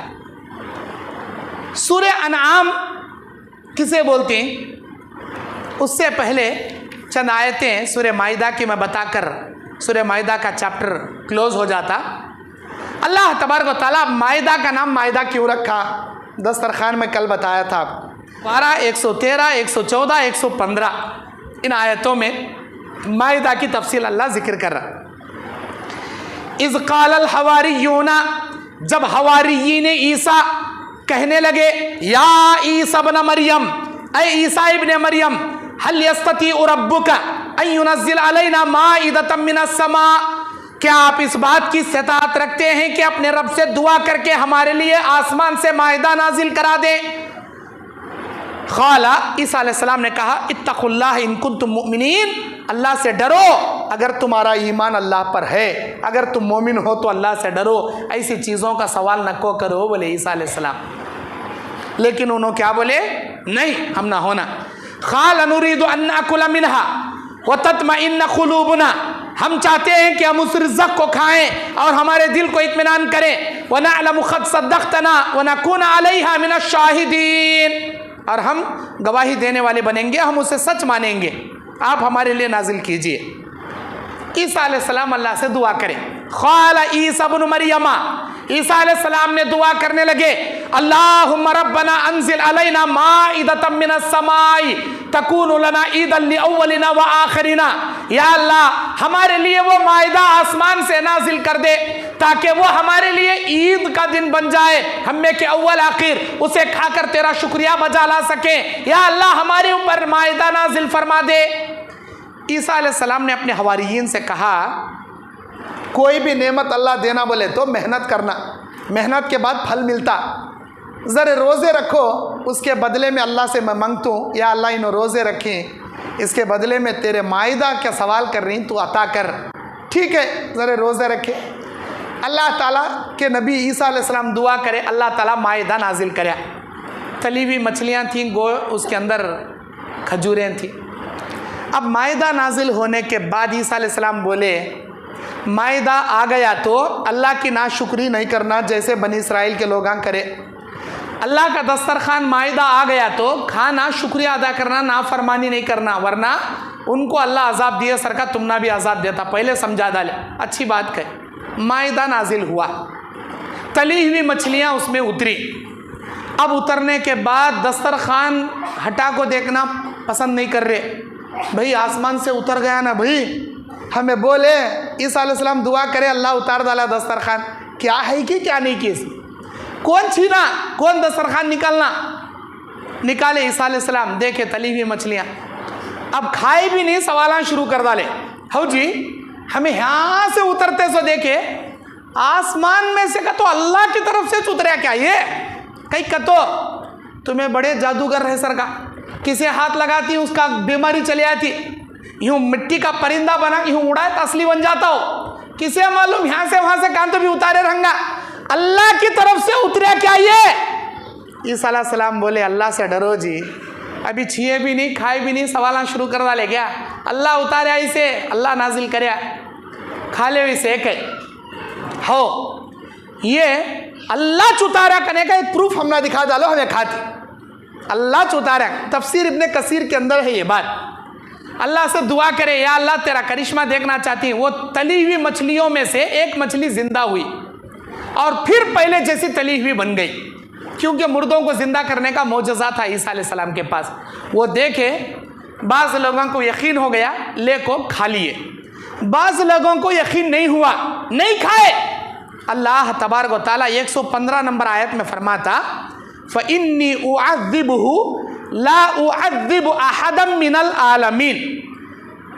सूरे अनआम किसे बोलते हैं? उससे पहले चंद आयतें सूरे माइदा की मैं बताकर सूरे माइदा का चैप्टर क्लोज हो जाता। अल्लाह तबारक व तआला माइदा का नाम माइदा क्यों रखा? दस्तरखान में कल बताया था। 12, 113, 114, 115 इन आयतों में माइदा की तफसील अल्लाह जिक्र कर रहा। इज़ क़ालल हवारियूना, जब हवारियीन ईसा कहने लगे या ईसा इब्न मरियम, ऐ ईसा इब्न मरियम, हल यस्ततीउ रब्बुका अन युनज़्ज़िल अलैना माइदतम मिनस समा, क्या आप इस बात की इस्तात रखते हैं कि अपने रब से दुआ करके हमारे लिए आसमान से माइदा नाजिल करा दें? क़ाला, ईसा अलैहिस्सलाम ने कहा इत्तक़ुल्लाह इन कुंतुम मुमिनीन, अल्लाह से डरो अगर तुम्हारा ईमान अल्लाह पर है, अगर तुम मोमिन हो तो अल्लाह से डरो, ऐसी चीज़ों का सवाल न को करो, बोले ईसा अलैहिस्सलाम। लेकिन उन्होंने क्या बोले? नहीं, हम ना होना। क़ाल नुरीदु अन नअकुल मिनहा व तत्मइन्न क़ुलूबुना, हम चाहते हैं कि हम उस रिज़्क़ को खाएं और हमारे दिल को इत्मीनान करें। व नअलमु क़द सद्दक़तना व नकून अलैहा मिनश शाहिदीन, और हम गवाही देने वाले बनेंगे, हम उसे सच मानेंगे, आप हमारे लिए नाजिल कीजिए। ईसा अलैहिस्सलाम अल्लाह से दुआ करें। क़ाल ईसा इब्न मरियमा, ईसा अलैहिस्सलाम ने दुआ करने लगे अल्लाहुम्मा रब्बना अंजिल अलैना माइदतम मिनस समाई तकूनु लना ईदन लिअव्वलिना व आखिरिना, या अल्लाह हमारे लिए वो माइदा आसमान से नाजिल कर दे ताकि वो हमारे लिए ईद का दिन बन जाए, हमें के अव्वल आखिर उसे खाकर तेरा शुक्रिया बजा ला सके। या अल्लाह हमारे ऊपर माइदा नाजिल फरमा दे। ईसा अलैहिस्सलाम ने अपने हवारियीन से कहा कोई भी नेमत अल्लाह देना बोले तो मेहनत करना, मेहनत के बाद फल मिलता। ज़रा रोज़े रखो, उसके बदले में अल्लाह से मैं मांगता हूँ या अल्लाह इन रोज़े रखें, इसके बदले में तेरे माइदा का सवाल कर रही तू अता कर। ठीक है, ज़रा रोज़े रखे। अल्लाह ताला के नबी ईसा अलैहिस्सलाम दुआ करे, अल्लाह ताला माइदा नाजिल करे। तली हुई मछलियाँ थीं, गो उसके अंदर खजूरें थीं। अब माइदा नाजिल होने के बाद ईसा अलैहिस्सलाम बोले मायदा आ गया तो अल्लाह की नाशुक्री नहीं करना जैसे बनी इसराइल के लोग करे। अल्लाह का दस्तरखान मायदा आ गया तो खाना, शुक्रिया अदा करना, नाफरमानी नहीं करना, वरना उनको अल्लाह अजाब दिए सरका तुमना भी अजाब देता। पहले समझा डाले, अच्छी बात कहे। मायदा नाजिल हुआ, तली हुई मछलियाँ उसमें उतरी। अब उतरने के बाद दस्तरखान हटा को देखना पसंद नहीं कर रहे। भाई आसमान से उतर गया ना भाई, हमें बोले ईसा अलैहिस्सलाम दुआ करे अल्लाह उतार डाला दस्तरखान। क्या है कि क्या नहीं की, कौन छीना, कौन दस्तरखान निकालना, निकाले ईसा अलैहिस्सलाम, देखे तली हुई मछलियाँ। अब खाए भी नहीं, सवाल शुरू कर डाले। हो जी हमें यहाँ से उतरते सो देखे आसमान में से का तो अल्लाह की तरफ से उतरा क्या ये, कहीं कतो तुम्हें बड़े जादूगर रहे सर का, किसे हाथ लगाती उसका बीमारी चली आती, यूं मिट्टी का परिंदा बना यूं उड़ाए तो असली बन जाता हो, किसे मालूम यहाँ से वहां से कान तो भी उतारे रहूंगा, अल्लाह की तरफ से उतरा क्या ये। ईसा अलैहिस्सलाम बोले अल्लाह से डरो जी, अभी छिए भी नहीं खाए भी नहीं, सवाल शुरू कर डाले क्या, अल्लाह उतारे इसे, अल्लाह नाजिल करे, खा ले इसे एक हो। ये अल्लाह चुतारा करने का एक प्रूफ हमने दिखा डालो, हमें खाती अल्लाह चुतारा। तफसीर इब्ने कसीर के अंदर है ये बात। अल्लाह से दुआ करे या अल्लाह तेरा करिश्मा देखना चाहती है। वो तली हुई मछलियों में से एक मछली जिंदा हुई और फिर पहले जैसी तली हुई बन गई, क्योंकि मुर्दों को जिंदा करने का मौजज़ा था ईसा अलैहिस्सलाम के पास। वो देखे, बाज़ लोगों को यकीन हो गया, ले को खा लिए, बाज़ लोगों को यकीन नहीं हुआ, नहीं खाए। अल्लाह तबारक व तआला 115 नंबर आयत में फरमाता फ़इन्नी उअज़्ज़िबुहु ला उअज़्ज़िबु अहदम मिनल आलमीन।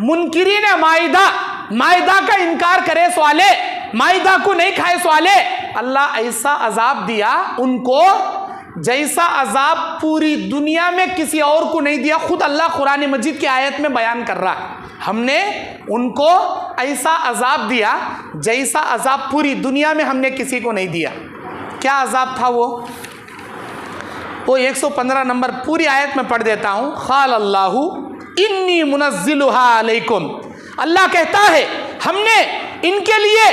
मुनकिरीन माइदा, माइदा का इनकार करे सवाले, माइदा को नहीं खाए सवाले, अल्लाह ऐसा अजाब दिया उनको जैसा अजाब पूरी दुनिया में किसी और को नहीं दिया। खुद अल्लाह कुरान मजीद की आयत में बयान कर रहा, हमने उनको ऐसा अजाब दिया जैसा अजाब पूरी दुनिया में हमने किसी को नहीं दिया। क्या अजाब था वो 115 नंबर पूरी आयत में पढ़ देता हूँ। क़ाल अल्लाहु इन्नी मुनज़्ज़िलुहा अलैकुम। अल्लाह कहता है हमने इनके लिए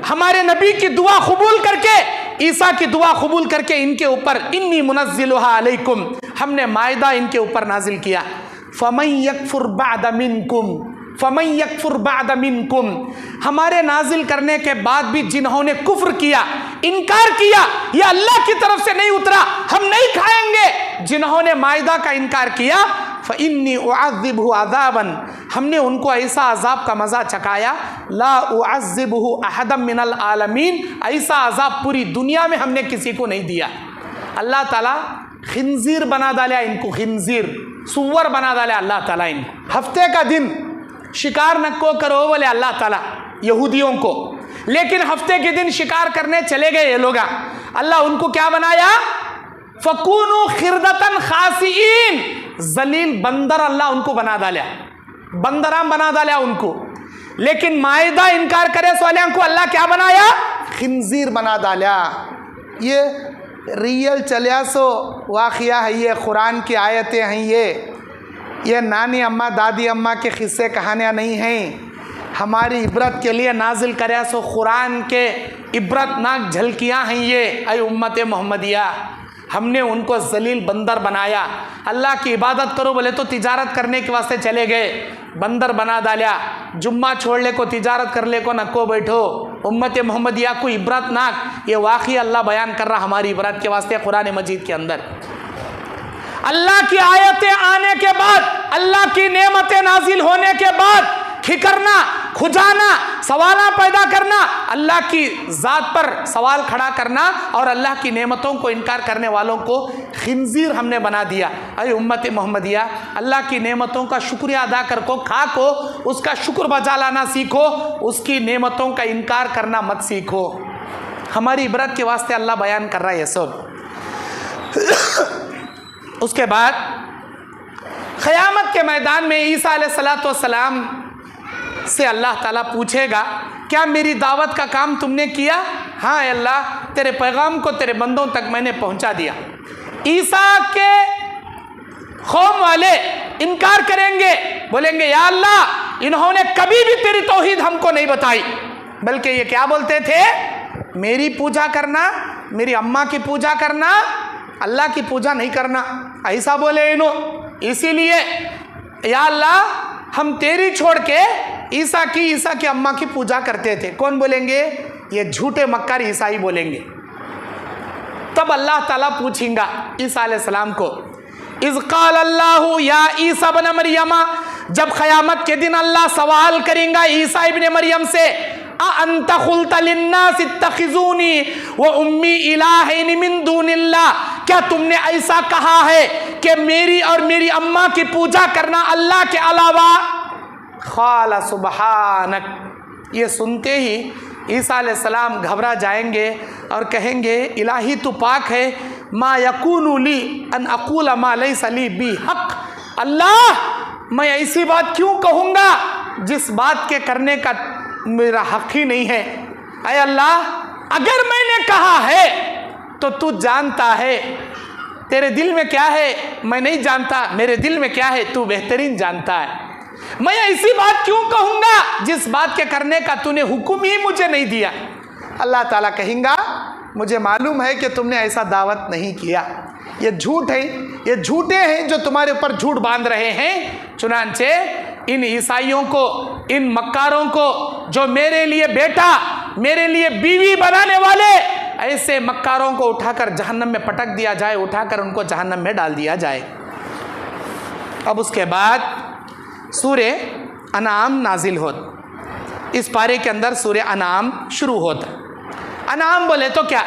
हमारे नबी की दुआ कबूल करके, ईसा की दुआ कबूल करके इनके ऊपर इन्नी मुनज़्ज़िलुहा अलैकुम, हमने मायदा इनके ऊपर नाजिल किया। फ़मन यकफुर बअद मिनकुम, फ़मन यकफुर बअद मिनकुम, हमारे नाजिल करने के बाद भी जिन्होंने कुफ्र किया, इनकार किया, ये अल्लाह की तरफ से नहीं उतरा, हम नहीं खाएंगे, जिन्होंने मायदा का इनकार किया, फ़इन्नी उअज़्ज़िबुहु अज़ाबन, हमने उनको ऐसा अजाब का मज़ा चखाया, ला उअज़्ज़िबुहु अहदम मिनल आलमीन, ऐसा अजाब पूरी दुनिया में हमने किसी को नहीं दिया। अल्लाह ताला खिंजीर बना डाला इनको, खिंजीर सुअर बना डाला अल्लाह ताला इनको। हफ्ते का दिन शिकार न को करो बोले अल्लाह ताला यहूदियों को, लेकिन हफ्ते के दिन शिकार करने चले गए ये लोग, अल्लाह उनको क्या बनाया, फकूनु खिरदतन खासीन, जलील बंदर अल्लाह उनको बना डाला, बंदराम बना डाला उनको। लेकिन मायदा इनकार करे वाले को अल्लाह क्या बनाया, खिंजीर बना डाला। ये रियल चलिया सो वाक़िया है, ये कुरान की आयतें हैं, ये नानी अम्मा दादी अम्मा के किस्से कहानियाँ नहीं हैं, हमारी इबरत के लिए नाजिल करे सो कुरान के इबरतनाक झलकियाँ हैं ये। ऐ उम्मत मोहम्मदिया, हमने उनको जलील बंदर बनाया। अल्लाह की इबादत करो बोले तो तिजारत करने के वास्ते चले गए, बंदर बना डाला। जुम्मा छोड़ ले को तिजारत कर ले को नको बैठो। उम्मत मोहम्मदिया को इबरतनाक ये वाक़ई अल्लाह बयान कर रहा हमारी इबरत के वास्ते कुरान मजीद के अंदर। अल्लाह की आयतें आने के बाद, अल्लाह की नेमतें नाजिल होने के बाद खिकरना, खुजाना, सवाल पैदा करना, अल्लाह की ज़ात पर सवाल खड़ा करना और अल्लाह की नेमतों को इनकार करने वालों को खिंजीर हमने बना दिया। अरे उम्मत मोहम्मदिया, अल्लाह की नेमतों का शुक्रिया अदा कर को, खा को, उसका शुक्र बजा लाना सीखो, उसकी नेमतों का इनकार करना मत सीखो। हमारी इबरत के वास्ते अल्लाह बयान कर रहा है ये सब। उसके बाद क़यामत के मैदान में ईसा अलैहिस्सलाम से अल्लाह ताला पूछेगा, क्या मेरी दावत का काम तुमने किया? हाँ अल्लाह, तेरे पैगाम को तेरे बंदों तक मैंने पहुंचा दिया। ईसा के कौम वाले इनकार करेंगे, बोलेंगे या अल्लाह, इन्होंने कभी भी तेरी तौहीद हमको नहीं बताई, बल्कि ये क्या बोलते थे, मेरी पूजा करना, मेरी अम्मा की पूजा करना, अल्लाह की पूजा नहीं करना, ऐसा बोले इन्हों। इसीलिए या अल्लाह हम तेरी छोड़ के ईसा की अम्मा की पूजा करते थे। कौन बोलेंगे? ये झूठे मक्कार ईसाई बोलेंगे। तब अल्लाह ताला पूछेगा ईसा अलैहिस्सलाम को, इज़ क़ाल अल्लाहु या ईसा इब्न मरियम, जब क़यामत के दिन अल्लाह सवाल करेगा ईसा इब्न मरियम से, अअंत क़ुल्त लिन्नास इत्तख़िज़ूनी व उम्मी इलाहैन मिन दूनिल्लाह, क्या तुमने ऐसा कहा है कि मेरी और मेरी अम्मा की पूजा करना अल्लाह के अलावा? क़ाल सुब्हानक, ये सुनते ही ईसा अलैहिस्सलाम घबरा जाएंगे और कहेंगे, इलाही तू पाक है, मा यकूनु ली अन अक़ूल मा लैसा ली बी हक़, अल्लाह मैं ऐसी बात क्यों कहूँगा जिस बात के करने का मेरा हक़ ही नहीं है। ऐ अल्लाह, अगर मैंने कहा है तो तू जानता है, तेरे दिल में क्या है मैं नहीं जानता, मेरे दिल में क्या है तू बेहतरीन जानता है। मैं ऐसी बात क्यों कहूँगा जिस बात के करने का तूने हुक्म ही मुझे नहीं दिया। अल्लाह ताला कहेगा, मुझे मालूम है कि तुमने ऐसा दावत नहीं किया, ये झूठ है, ये झूठे हैं जो तुम्हारे ऊपर झूठ बांध रहे हैं। चुनांचे इन ईसाइयों को, इन मक्कारों को, जो मेरे लिए बेटा, मेरे लिए बीवी बनाने वाले, ऐसे मक्कारों को उठाकर जहन्नम में पटक दिया जाए, उठाकर उनको जहन्नम में डाल दिया जाए। अब उसके बाद सूरे अनाम नाजिल होता, इस पारे के अंदर सूरे अनाम शुरू होता। अनाम बोले तो क्या?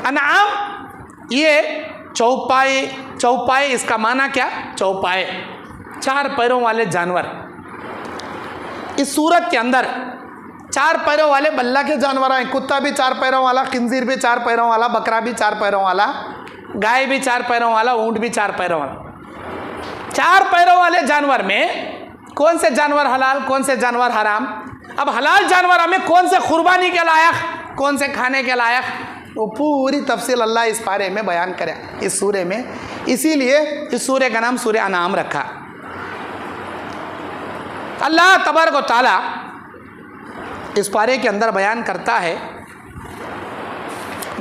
अनाम ये चौपाए, चौपाए इसका माना क्या? चौपाए, चार पैरों वाले जानवर। इस सूरत के अंदर चार पैरों वाले बल्ला के जानवर हैं। कुत्ता भी चार पैरों वाला, खिंजीर भी चार पैरों वाला, बकरा भी चार पैरों वाला, गाय भी चार पैरों वाला, ऊंट भी चार पैरों वाला। चार पैरों वाले जानवर में कौन से जानवर हलाल, कौन से जानवर हराम? अब हलाल जानवर हमें कौन से कुर्बानी के लायक, कौन से खाने के लायक, वो पूरी तफसील अल्लाह इस पारे में बयान करे इस सूरे में। इसीलिए इस सूरे का नाम सूरे अनाम रखा। अल्लाह तबारक व तआला इस पारे के अंदर बयान करता है,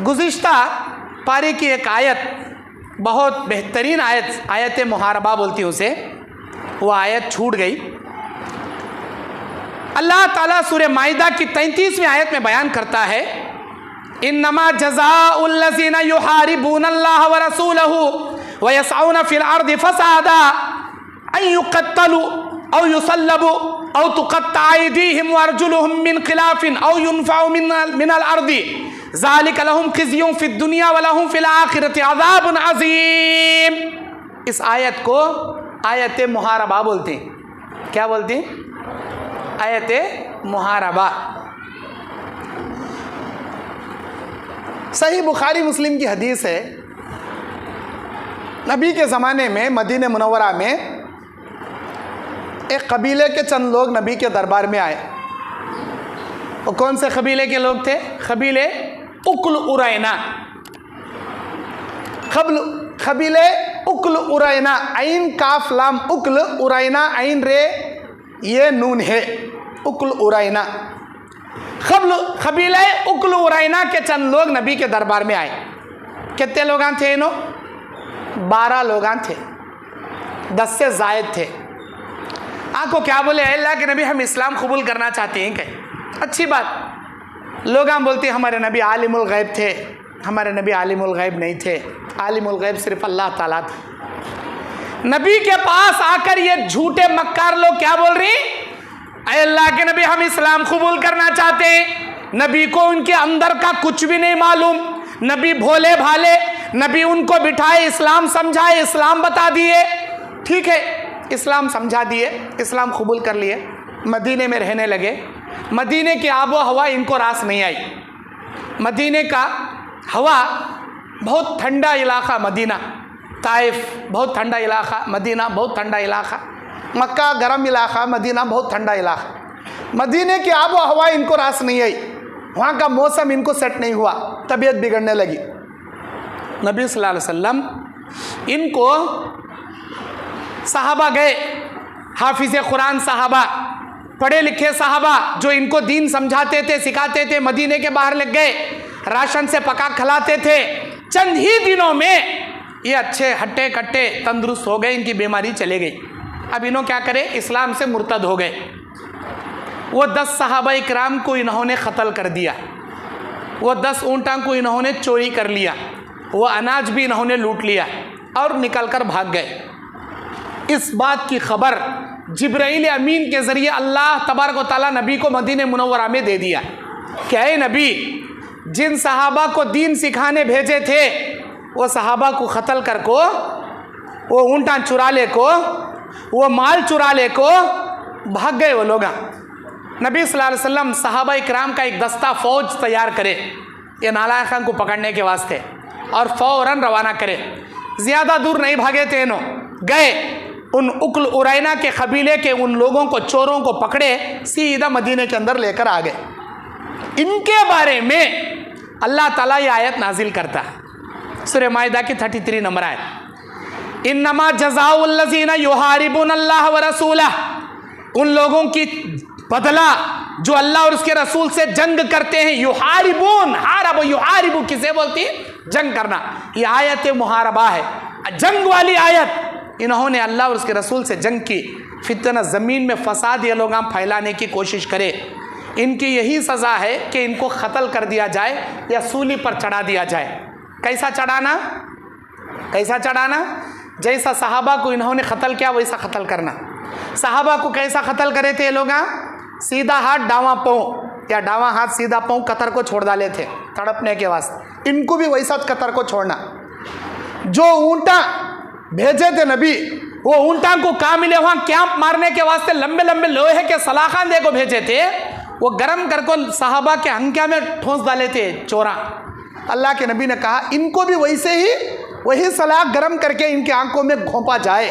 गुज़िश्ता पारे की एक आयत, बहुत बेहतरीन आयत, आयत मुहारबा बोलती उसे, वो आयत छूट गई। अल्लाह ताला सूरे माइदा की 33वीं आयत में बयान करता है, इन्नमा जज़ाउल लज़ीना युहारिबूनल्लाह व रसूलहू व यसअूना फिल अर्दि फसादा अन युक़त्तलू औ युसल्लबू औ तुक़त्तअ अयदीहिम व अर्जुलुहुम मिन खिलाफिन औ युनफ़ऊ मिनल अर्दि ज़ालिका लहुम ख़िज़्युन फ़िद दुनिया व लहुम फ़िल आख़िरति अज़ाबुन अज़ीम। इस आयत को आयत मुहारबा बोलते हैं। क्या बोलते हैं? आयत मुहारबा। सही बुखारी मुस्लिम की हदीस है, नबी के ज़माने में मदीने मुनव्वरा में एक कबीले के चंद लोग नबी के दरबार में आए। वो कौन से कबीले के लोग थे? कबीले उक्ल उरैना। कबीले उक्ल उरैना, ऐन काफ लाम उक्ल उरैना, ऐन रे ये नून है, उक्ल उरैना। कबीले उक्ल उरैना के चंद लोग नबी के दरबार में आए। कितने लोग थे इन्हों? 12 लोग थे, 10 से ज़ायद थे। आपको क्या बोले? अल्लाह के नबी हम इस्लाम कबूल करना चाहते हैं। क्या अच्छी बात। लोग हम बोलते हैं हमारे नबी आलिमुल गैब थे, हमारे नबी आलिमुल गैब नहीं थे, आलिमुल गैब सिर्फ अल्लाह ताला था। नबी के पास आकर ये झूठे मक्कार लोग क्या बोल रही? अल्लाह के नबी हम इस्लाम कबूल करना चाहते हैं। नबी को उनके अंदर का कुछ भी नहीं मालूम, नबी भोले भाले, नबी उनको बिठाए, इस्लाम समझाए, इस्लाम बता दिए। ठीक है, इस्लाम समझा दिए, इस्लाम कबूल कर लिए, मदीने में रहने लगे। मदीने की आबो हवा इनको रास नहीं आई। मदीने का हवा बहुत ठंडा इलाका, मदीना, ताइफ बहुत ठंडा इलाका, मदीना बहुत ठंडा इलाका, मक्का गर्म इलाका, मदीना बहुत ठंडा इलाका। मदीने की आबो हवा इनको रास नहीं आई, वहाँ का मौसम इनको सेट नहीं हुआ, तबीयत बिगड़ने लगी। नबी सल्लल्लाहु अलैहि वसल्लम इनको, सहाबा गए, हाफिज़ कुरान सहाबा, पढ़े लिखे सहाबा जो इनको दीन समझाते थे, सिखाते थे, मदीने के बाहर लग गए, राशन से पका खिलाते थे। चंद ही दिनों में ये अच्छे हट्टे कट्टे तंदुरुस्त हो गए, इनकी बीमारी चले गई। अब इन्हों क्या करे, इस्लाम से मुर्तद हो गए। वो 10 सहाबा इकराम को इन्होंने क़त्ल कर दिया, वो 10 ऊँटा को इन्होंने चोरी कर लिया, वो अनाज भी इन्होंने लूट लिया और निकल कर भाग गए। इस बात की खबर जिब्राइल अमीन के ज़रिए अल्लाह तबारक व तआला नबी को मदीने मुनव्वरा में दे दिया। क्या है नबी, जिन सहाबा को दीन सिखाने भेजे थे वो सहाबा को क़त्ल कर को, वो ऊँटा चुरा ले को, वो माल चुरा ले को भाग गए वो लोग। नबी सल्लल्लाहु अलैहि वसल्लम सहाबा इकराम का एक दस्ता फ़ौज तैयार करे ये नालायकों को पकड़ने के वास्ते और फ़ौरन रवाना करे। ज़्यादा दूर नहीं भागे थे, इन्हों गए उन उक्ल उरैना के कबीले के उन लोगों को, चोरों को पकड़े, सीधा मदीने के अंदर लेकर आ गए। इनके बारे में अल्लाह ताला ये आयत नाजिल करता है, सूरह माइदा की 33 नंबर आयत, इन्नमा जज़ाउल लज़ीना युहारिबून अल्लाह व रसूलह, उन लोगों की बदला जो अल्लाह और उसके रसूल से जंग करते हैं। युहारिबून, हारब युहारिबू किसे बोलती है? जंग करना। ये आयत मुहारबा है, जंग वाली आयत। इन्होंने अल्लाह और उसके रसूल से जंग की, फितना ज़मीन में फसाद ये लोग फैलाने की कोशिश करे। इनकी यही सज़ा है कि इनको क़त्ल कर दिया जाए या सूली पर चढ़ा दिया जाए। कैसा चढ़ाना? कैसा चढ़ाना? जैसा सहाबा को इन्होंने क़त्ल किया वैसा क़त्ल करना। सहाबा को कैसा क़त्ल करे थे ये लोग? सीधा हाथ डावा पाँव या डावा हाथ सीधा पाँव कतर को छोड़ डाले थे तड़पने के वास्ते। इनको भी वैसा कतर को छोड़ना। जो ऊँटा भेजे थे नबी, वो ऊँटा को कहाँ मिले? वहाँ कैंप मारने के वास्ते लंबे लंबे लोहे के सलाखान को भेजे थे, वो गरम कर को सहाबा के हंक्या में ठोंस डाले थे चोरा। अल्लाह के नबी ने कहा इनको भी वैसे ही वही सलाख गरम करके इनकी आंखों में घोंपा जाए,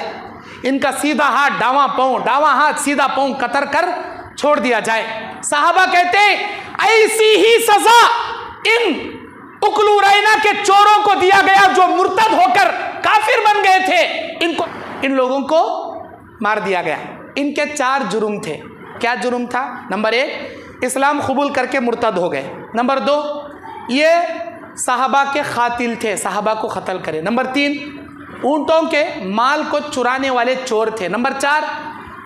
इनका सीधा हाथ डावा पाँव, डावा हाथ सीधा पाँव कतर कर छोड़ दिया जाए। सहाबा कहते हैं ऐसी ही सजा इन उक्लू रैना के चोरों को दिया गया जो मुर्तद होकर काफिर बन गए थे। इनको, इन लोगों को मार दिया गया। इनके 4 जुर्म थे। क्या जुर्म था? नंबर 1, इस्लाम कबूल करके मुर्तद हो गए। नंबर 2, ये सहाबा के खातिल थे, सहाबा को क़त्ल करे। नंबर 3, ऊँटों के माल को चुराने वाले चोर थे। नंबर 4,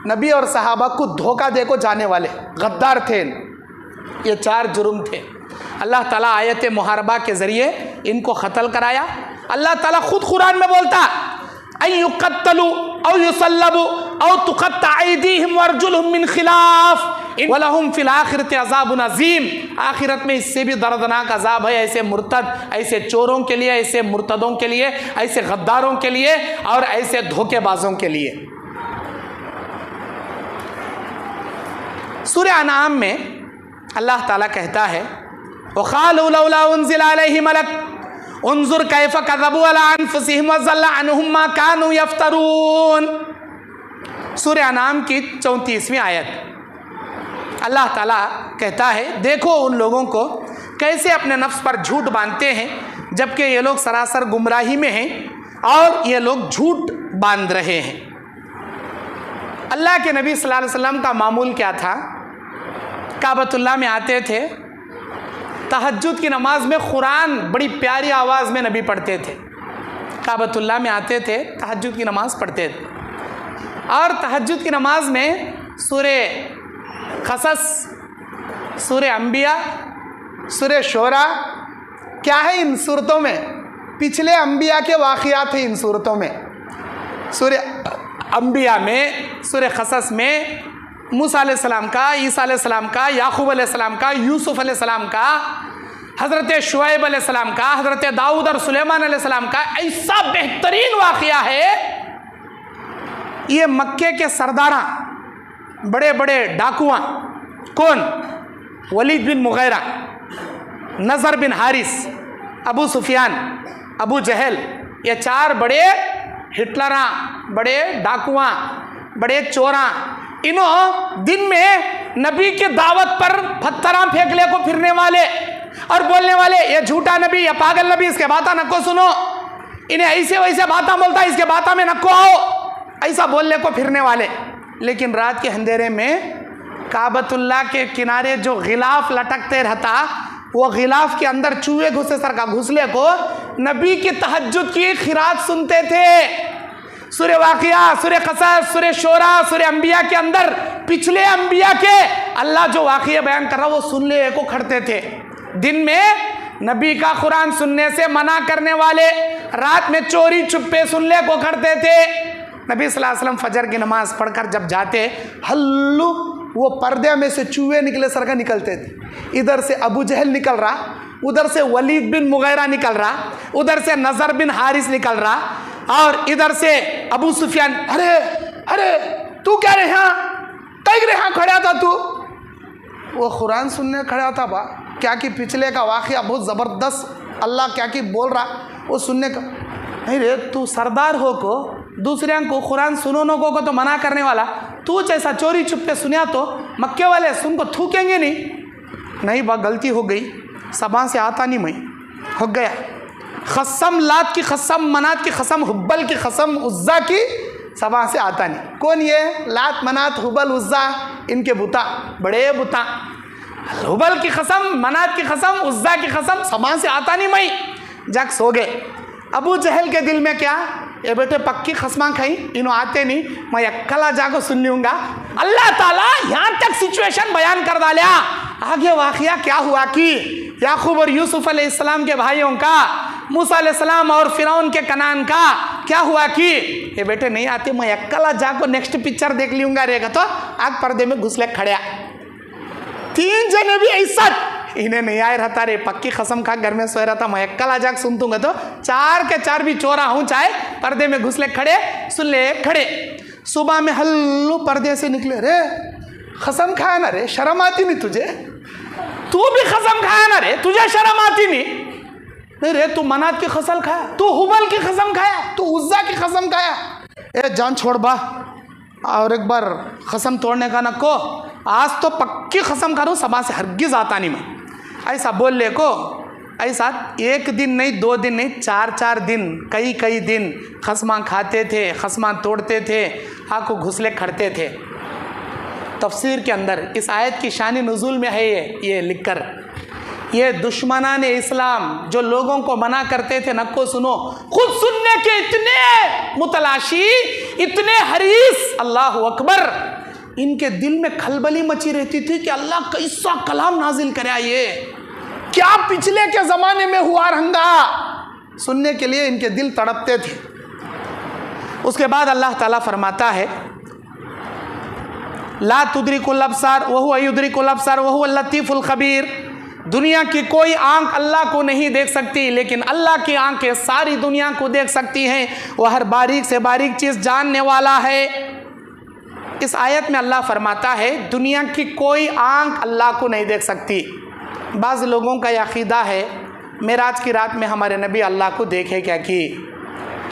नबी और सहाबा को धोखा दे को जाने वाले गद्दार थे। ये 4 जुर्म थे। अल्लाह ताला आयत मुहारबा के ज़रिए इनको क़त्ल कराया। अल्लाह ताला खुद कुरान में बोलता अयुक़त्तलू औ युसल्लबू औ तुक़त्तअ अयदीहिम वअरजुलुहुम मिन खिलाफ वलहुम फिल आखिरति अज़ाबुन अज़ीम। आखिरत में इससे भी दर्दनाक अज़ाब है ऐसे मुर्तद, ऐसे चोरों के लिए, ऐसे मुर्तदों के लिए, ऐसे गद्दारों के लिए और ऐसे धोखेबाजों के लिए। सूरह अनाम में अल्लाह ताला कहता है वक़ालू लौला उन्ज़िला अलैहि मलक उन्ज़ुर कैफ़ कज़्ज़बू अला अनफ़ुसिहिम व ज़ल्ल अन्हुम मा कानू यफ़्तरून। सूरह अनाम की 34वीं आयत। अल्लाह ताला कहता है देखो उन लोगों को कैसे अपने नफ्स पर झूठ बांधते हैं जबकि ये लोग सरासर गुमराही में हैं और ये लोग झूठ बांध रहे हैं। अल्लाह के नबी सल्लल्लाहु अलैहि वसल्लम का मामूल क्या था? काबतुल्लाह में आते थे, तहज्जुद की नमाज में कुरान बड़ी प्यारी आवाज़ में नबी पढ़ते थे। काबतुल्लाह में आते थे, तहज्जुद की नमाज़ पढ़ते थे और तहज्जुद की नमाज में सूरह क़सस, सूरह अंबिया, सूरह शोरा क्या है? इन सूरतों में पिछले अंबिया के वाक़ियात हैं। इन सूरतों में सूरह अंबिया में, सूरह क़सस में मूसा अलैहिस्सलाम का, ईसा अलैहिस्सलाम का, याकूब अलैहिस्सलाम का, यूसुफ अलैहिस्सलाम का, हज़रत शुएब अलैहिस्सलाम का, हज़रत दाऊद और सुलेमान अलैहिस्सलाम का ऐसा बेहतरीन वाक़िया है। ये मक्के के सरदारा, बड़े बड़े डाकुआ, कौन? वलीद बिन मुगैरा, नज़र बिन हारिस, अबू सुफियान, अबू जहल, ये 4 बड़े हिटलरा, बड़े डाकुआ, बड़े चोरा, इन्हों दिन में नबी की दावत पर पत्थरा फेंकले को फिरने वाले और बोलने वाले ये झूठा नबी, ये पागल नबी, इसके बाता नको सुनो, इन्हें ऐसे वैसे बाता बोलता है, इसके बाता में नको आओ, ऐसा बोलने को फिरने वाले। लेकिन रात के अंधेरे में काबतुल्लाह के किनारे जो गिलाफ लटकते रहता, वो गिलाफ के अंदर चूहे घुसे सर का घुसले को नबी की तहज्जुद की खिरात सुनते थे। सूर्य वाक़िया, सूर्य क़सस, सूर्य शोरा, सूर्य अंबिया के अंदर पिछले अंबिया के अल्लाह जो वाक़िया बयान कर रहा वो सुनने को खड़ते थे। दिन में नबी का कुरान सुनने से मना करने वाले रात में चोरी छुपे सुनने को खड़ते थे। नबी सल्लल्लाहु अलैहि वसल्लम फजर की नमाज पढ़कर जब जाते, हल्लू वो पर्दे में से चूहे निकले सर का निकलते थे। इधर से अबू जहल निकल रहा, उधर से वलीद बिन मुगैरा निकल रहा, उधर से नज़र बिन हारिस निकल रहा, और इधर से अबू सुफियान। अरे अरे तू क्या रे यहाँ कहीं रे यहाँ खड़ा था तू? वो कुरान सुनने खड़ा था बा, क्या कि पिछले का वाक़या बहुत ज़बरदस्त अल्लाह क्या कि बोल रहा, वो सुनने का। नहीं रे, तू सरदार हो को दूसरे को कुरान सुनो नो को तो मना करने वाला, तू जैसा चोरी छुपे सुना तो मक्के वाले सुन को थूकेंगे नहीं बा, गलती हो गई, सबां से आता नहीं मैं, हो गया। खसम लात की खसम, मनात की खसम, हुब्बल की खसम, उज्जा की, सबां से आता नहीं। कौन ये लात मनात हुब्बल उज्जा? इनके बुता, बड़े बुता। हुब्बल की खसम, मनात की खसम, उज्जा की खसम, सबां से आता नहीं मैं, जग सो गए। अबू जहल के दिल में क्या, ये बेटे पक्की खसमा खाई, इन्हों आते नहीं, मैं अक्कला जाको सुन लूँगा। अल्लाह ताला यहाँ तक सिचुएशन बयान कर डाला। आगे वाक़या क्या हुआ कि याकूब और यूसुफ अलैहिस्सलाम के भाइयों का, मूसा अलैहिस्सलाम और फिरौन के कनान का क्या हुआ कि ये बेटे नहीं आते, मैं अक्कला जाको नेक्स्ट पिक्चर देख लूँगा रहेगा। तो आग पर्दे में घुसले खड़े, तीन जने भी ऐसा इन्हें नहीं आए रहता रे, पक्की कसम खा घर में सोए रहता, मैं अक्कला जाग सुन दूंगा तो चार के चार भी चोरा हूँ, चाहे पर्दे में घुसले खड़े सुन ले खड़े। सुबह में हल्लू पर्दे से निकले, रे कसम खाया ना रे, शर्म आती नहीं तुझे? तू भी कसम खाया ना रे, तुझे शर्म आती नहीं रे? तू मनात की कसम खाया, तू हुबल की कसम खाया, तू उज्जा की कसम खाया। ए जान छोड़ बा, और एक बार कसम तोड़ने का न को, आज तो पक्की कसम करूँ सभा से हरगिज आता नहीं मैं, ऐसा बोल ले को। ऐसा एक दिन नहीं, दो दिन नहीं, चार चार दिन, कई दिन खसमा खाते थे, खसमा तोड़ते थे, आँखों घुसले खड़ते थे। तफसीर के अंदर इस आयत की शान नुज़ूल में है ये लिखकर, ये दुश्मनान इस्लाम जो लोगों को मना करते थे नको सुनो, खुद सुनने के इतने मुतलाशी, इतने हरीस, अल्लाह अकबर, इनके दिल में खलबली मची रहती थी कि अल्लाह कैसा कलाम नाजिल कराया, ये क्या पिछले के ज़माने में हुआ रंगा, सुनने के लिए इनके दिल तड़पते थे। उसके बाद अल्लाह ताला फरमाता है, ला तुदरिकुल अब्सार व हुवा युदरिकुल अब्सार व हुवल लतीफुल खबीर। दुनिया की कोई आंख अल्लाह को नहीं देख सकती, लेकिन अल्लाह की आंखें सारी दुनिया को देख सकती हैं, वह हर बारीक से बारीक चीज़ जानने वाला है। इस आयत में अल्लाह फरमाता है दुनिया की कोई आंख अल्लाह को नहीं देख सकती। बाज़ लोगों का यह अक़ीदा है मेराज की रात में हमारे नबी अल्लाह को देखे क्या कि?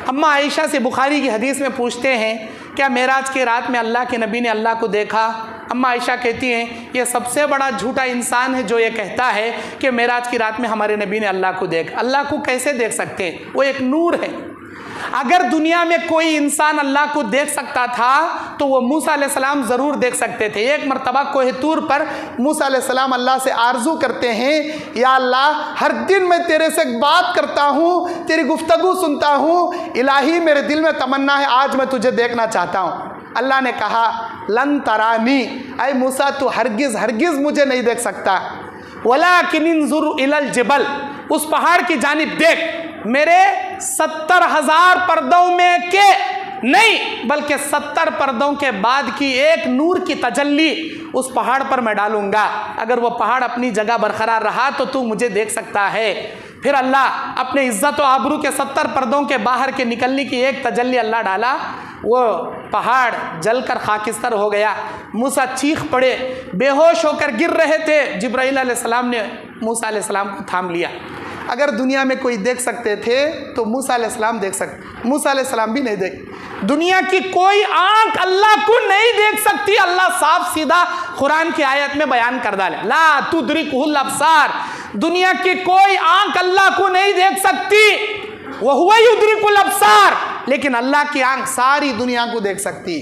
अम्मा आयशा से बुखारी की हदीस में पूछते हैं क्या मेराज की रात में अल्लाह के नबी ने अल्लाह को देखा? अम्मा आयशा कहती हैं यह सबसे बड़ा झूठा इंसान है जो ये कहता है कि मेराज की रात में हमारे नबी ने अल्लाह को देखा। अल्लाह को कैसे देख सकते हैं? वो एक नूर है। अगर दुनिया में कोई इंसान अल्लाह को देख सकता था तो वो मूसा अलैहिस्सलाम ज़रूर देख सकते थे। एक मरतबा कोह तूर पर मूसा अलैहिस्सलाम अल्लाह से आरजू करते हैं, या अल्लाह हर दिन मैं तेरे से बात करता हूँ, तेरी गुफ्तगू सुनता हूँ, इलाही मेरे दिल में तमन्ना है आज मैं तुझे देखना चाहता हूँ। अल्लाह ने कहा लन तरानी, ऐ मूसा तू हरगिज़ हरगिज़ मुझे नहीं देख सकता, वलाकिन इंजुर इलल जबल, उस पहाड़ की जानिब देख, मेरे 70,000 पर्दों में के नहीं बल्कि 70 पर्दों के बाद की एक नूर की तजल्ली उस पहाड़ पर मैं डालूंगा। अगर वो पहाड़ अपनी जगह बरकरार रहा तो तू मुझे देख सकता है। फिर अल्लाह अपने इज़्ज़त व आबरू के 70 पर्दों के बाहर के निकलने की एक तजल्ली अल्लाह डाला, वो पहाड़ जलकर खाकिस्तर हो गया। मूसा चीख पड़े, बेहोश होकर गिर रहे थे। जिब्राइल अलैहिस्सलाम ने मूसा अलैहिस्सलाम को थाम लिया। अगर दुनिया में कोई देख सकते थे तो मूसा अलैहिस्सलाम देख सकते, मूसा अलैहिस्सलाम भी नहीं देख। दुनिया की कोई आंख अल्लाह को नहीं देख सकती। अल्लाह साफ सीधा कुरान की आयत में बयान कर डाले, ला तुदरिकुल अब्सार, दुनिया की कोई आंख अल्लाह को नहीं देख सकती, वह हुवा युदरिकुल अब्सार, लेकिन अल्लाह की आंख सारी दुनिया को देख सकती।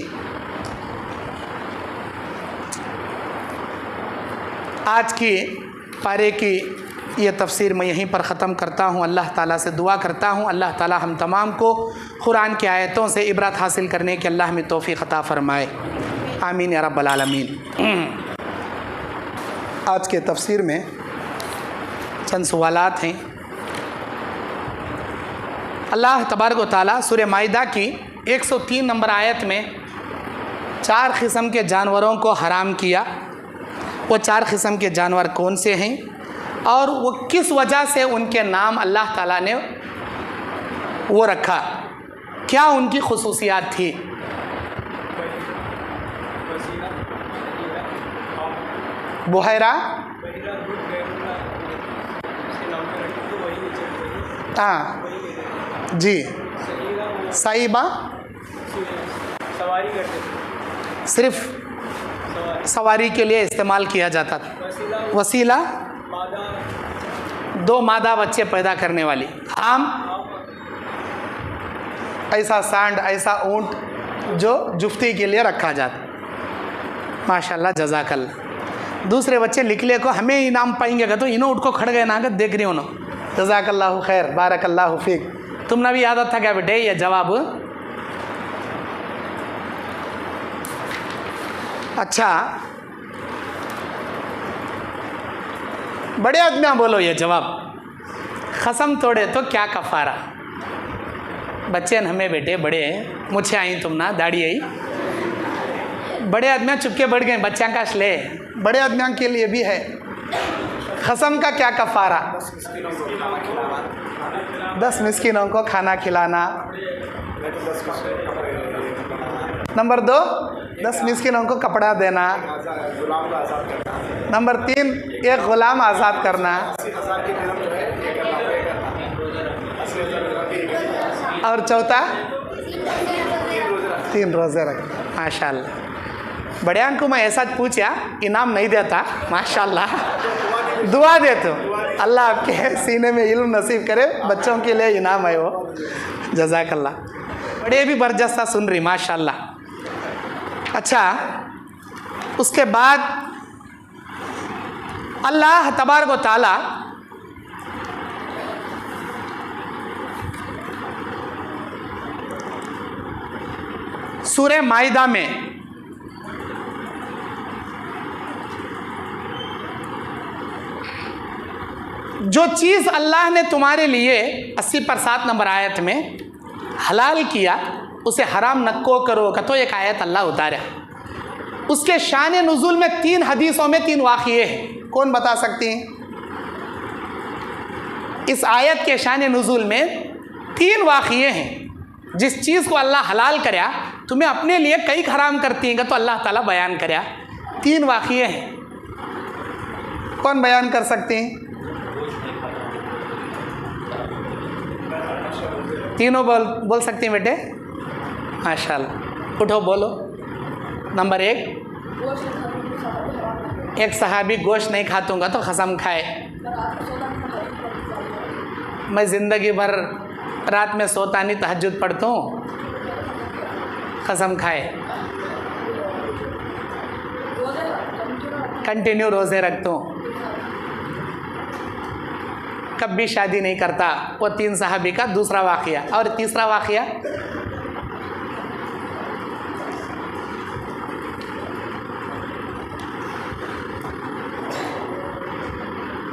आज की पारे की ये तफसीर मैं यहीं पर ख़त्म करता हूँ। अल्लाह ताला से दुआ करता हूँ अल्लाह ताला हम तमाम को कुरान की आयतों से इबरत हासिल करने की अल्लाह में तौफ़ीक़ अता फ़रमाए। आमीन या रब्बल आलमीन। आज के तफसीर में चंद सवालात हैं। अल्लाह तबारक व तआला सूरह माइदा की 103 नंबर आयत में 4 किस्म के जानवरों को हराम किया। वो 4 किस्म के जानवर कौन से हैं और वो किस वजह से उनके नाम अल्लाह ताला ने वो रखा, क्या उनकी खुसूसियात थी? बुहैरा, हाँ जी, साइबा सिर्फ सवारी के लिए इस्तेमाल किया जाता था। वसीला 2 मादा बच्चे पैदा करने वाली। आम ऐसा सांड, ऐसा ऊंट जो जुफ्ती के लिए रखा जाता। माशाल्लाह जज़ाकल्लाह। दूसरे बच्चे लिखले को हमें इनाम पाएंगे का तो इन्हों उठ को खड़ गए ना देख रही हो ना। जज़ाकल्लाहु खैर, बारकल्लाहु फीक। तुमने भी आदत था क्या बेटे ये जवाब? अच्छा बड़े आदमी बोलो ये जवाब। कसम तोड़े तो क्या कफारा? बच्चे हमें बेटे बड़े मुझे आई तुम ना दाढ़ी आई। बड़े आदमी चुपके बढ़ गए बच्चा का ले। बड़े आदमियों के लिए भी है कसम का क्या कफारा? 10 मिस्किनों को खाना खिलाना। नंबर 2 10 मिस्किनों को कपड़ा देना। नंबर 3 एक ग़ुलाम आज़ाद करना। और चौथा 3 रोज़े रखना। माशाल्लाह। बड़े को मैं ऐसा पूछा इनाम नहीं देता, माशाल्लाह दुआ देते हो। अल्लाह आपके सीने में इल्म नसीब करे, बच्चों के लिए इनाम है वो। जज़ाकल्लाह। बड़े भी बरजस्ता सुन रही माशाल्लाह। अच्छा उसके बाद अल्लाह तबारक व तआला सूरह माइदा में जो चीज़ अल्लाह ने तुम्हारे लिए 80 पर 7 नंबर आयत में हलाल किया उसे हराम नक्को करो का तो एक आयत अल्लाह उतारा। उसके शान नुज़ुल में 3 हदीसों में 3 वाक़िए हैं। कौन बता सकती हैं? इस आयत के शान नुज़ुल में 3 वाक़िए हैं। जिस चीज़ को अल्लाह हलाल करया तुम्हें अपने लिए कई हराम करती हैं तो अल्लाह ताला बयान करया। 3 वाक़िए हैं। कौन बयान कर सकती हैं? तीनों बोल सकती हैं बेटे? माशाल्लाह। उठो बोलो। नंबर 1, एक सहाबी गोश्त नहीं खातूँगा तो कसम खाए। मैं ज़िंदगी भर रात में सोता नहीं, तहज्जुद पढ़ता हूँ, कसम खाए। कंटिन्यू रोज़े रखता हूँ, कभी शादी नहीं करता। वो 3 सहाबी का दूसरा वाक़िया। और तीसरा वाक़िया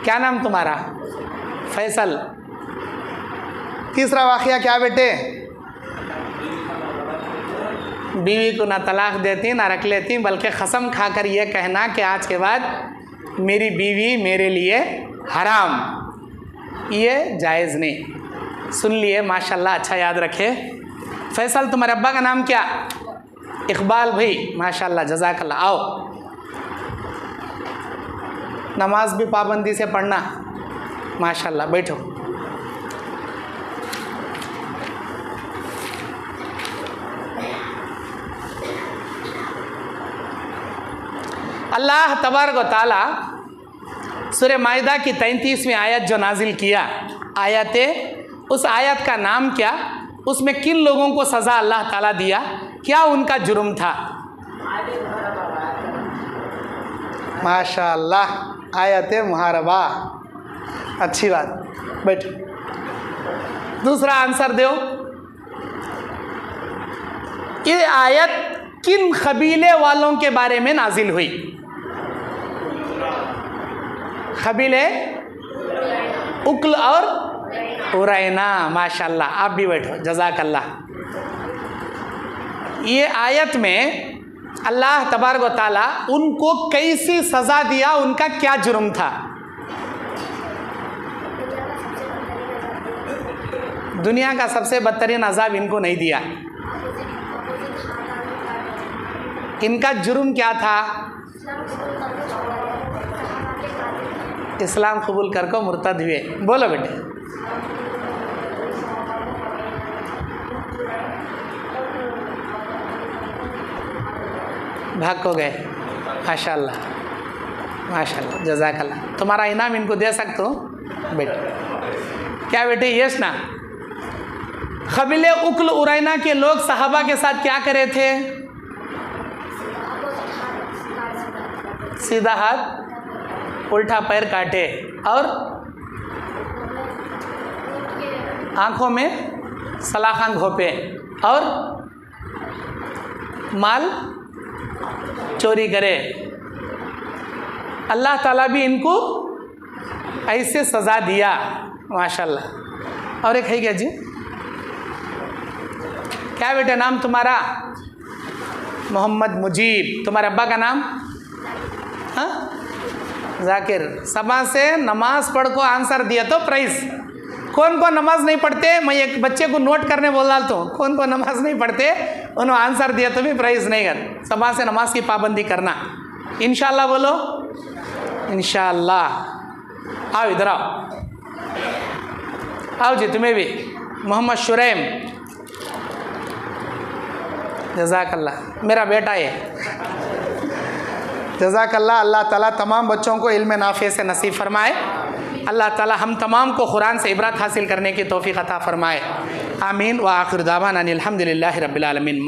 क्या नाम तुम्हारा? फैसल। तीसरा वाक़िया क्या बेटे? बीवी को ना तलाक देती ना रख लेती, बल्कि कसम खाकर ये कहना कि आज के बाद मेरी बीवी मेरे लिए हराम। ये जायज़ नहीं। सुन लिए माशाल्लाह, अच्छा याद रखे। फैसल तुम्हारे अब्बा का नाम क्या? इकबाल भाई। माशाल्लाह जज़ाकल्लाह। आओ नमाज भी पाबंदी से पढ़ना। माशाल्लाह बैठो। अल्लाह तबारक व तआला सूरह माइदा की 33वीं आयत जो नाजिल किया, आयत उस आयत का नाम क्या, उसमें किन लोगों को सज़ा अल्लाह ताला दिया, क्या उनका जुर्म था? माशाअल्लाह। आयत मुहारबा। अच्छी बात, बैठो। दूसरा आंसर दो, ये आयत किन कबीले वालों के बारे में नाजिल हुई? कबीले उक्ल और उरैना। माशाल्लाह, आप भी बैठो, जज़ाकल्लाह। ये आयत में अल्लाह तबारक व तआला उनको कैसी सज़ा दिया, उनका क्या जुर्म था? दुनिया का सबसे बदतरीन अजाब इनको नहीं दिया। इनका जुर्म क्या था? इस्लाम कबूल कर को मुर्तद हुए। बोलो बेटे। भाग को गए। माशाल्लाह माशाल्लाह, जज़ाकल्लाह। तुम्हारा इनाम इनको दे सकते हो बेटे। क्या बेटे? यस ना। कबीले उक्ल उरैना के लोग सहाबा के साथ क्या करे थे? सीधा हाथ उल्टा पैर काटे और आंखों में सलाखा घोपे और माल चोरी करे। अल्लाह ताला भी इनको ऐसे सज़ा दिया। माशाल्लाह। और एक है क्या जी? क्या बेटा नाम तुम्हारा? मोहम्मद मुजीब। तुम्हारे अब्बा का नाम? हाँ, जाकिर। सभा से नमाज पढ़ को आंसर दिया तो प्राइज़। कौन कौन नमाज नहीं पढ़ते? मैं एक बच्चे को नोट करने बोल डालता हूँ। कौन कौन नमाज नहीं पढ़ते, उन्होंने आंसर दिया तो भी प्राइज़ नहीं कर। सभा से नमाज की पाबंदी करना। इंशाअल्लाह बोलो, इंशाअल्लाह। आओ इधर आओ, आओ जी तुम्हें भी। मोहम्मद शुरैम, जज़ाकल्लाह, मेरा बेटा है। जज़ाकल्लाह। अल्लाह ताला तमाम बच्चों को इल्म नाफ़े से नसीब फरमाए। अल्लाह ताला हम तमाम को कुरान से इबरत हासिल करने की तौफ़ीक़ अता फरमाए। आमीन। व आखिर दावाना अनिल हम्दुलिल्लाहि रब्बिल आलमीन।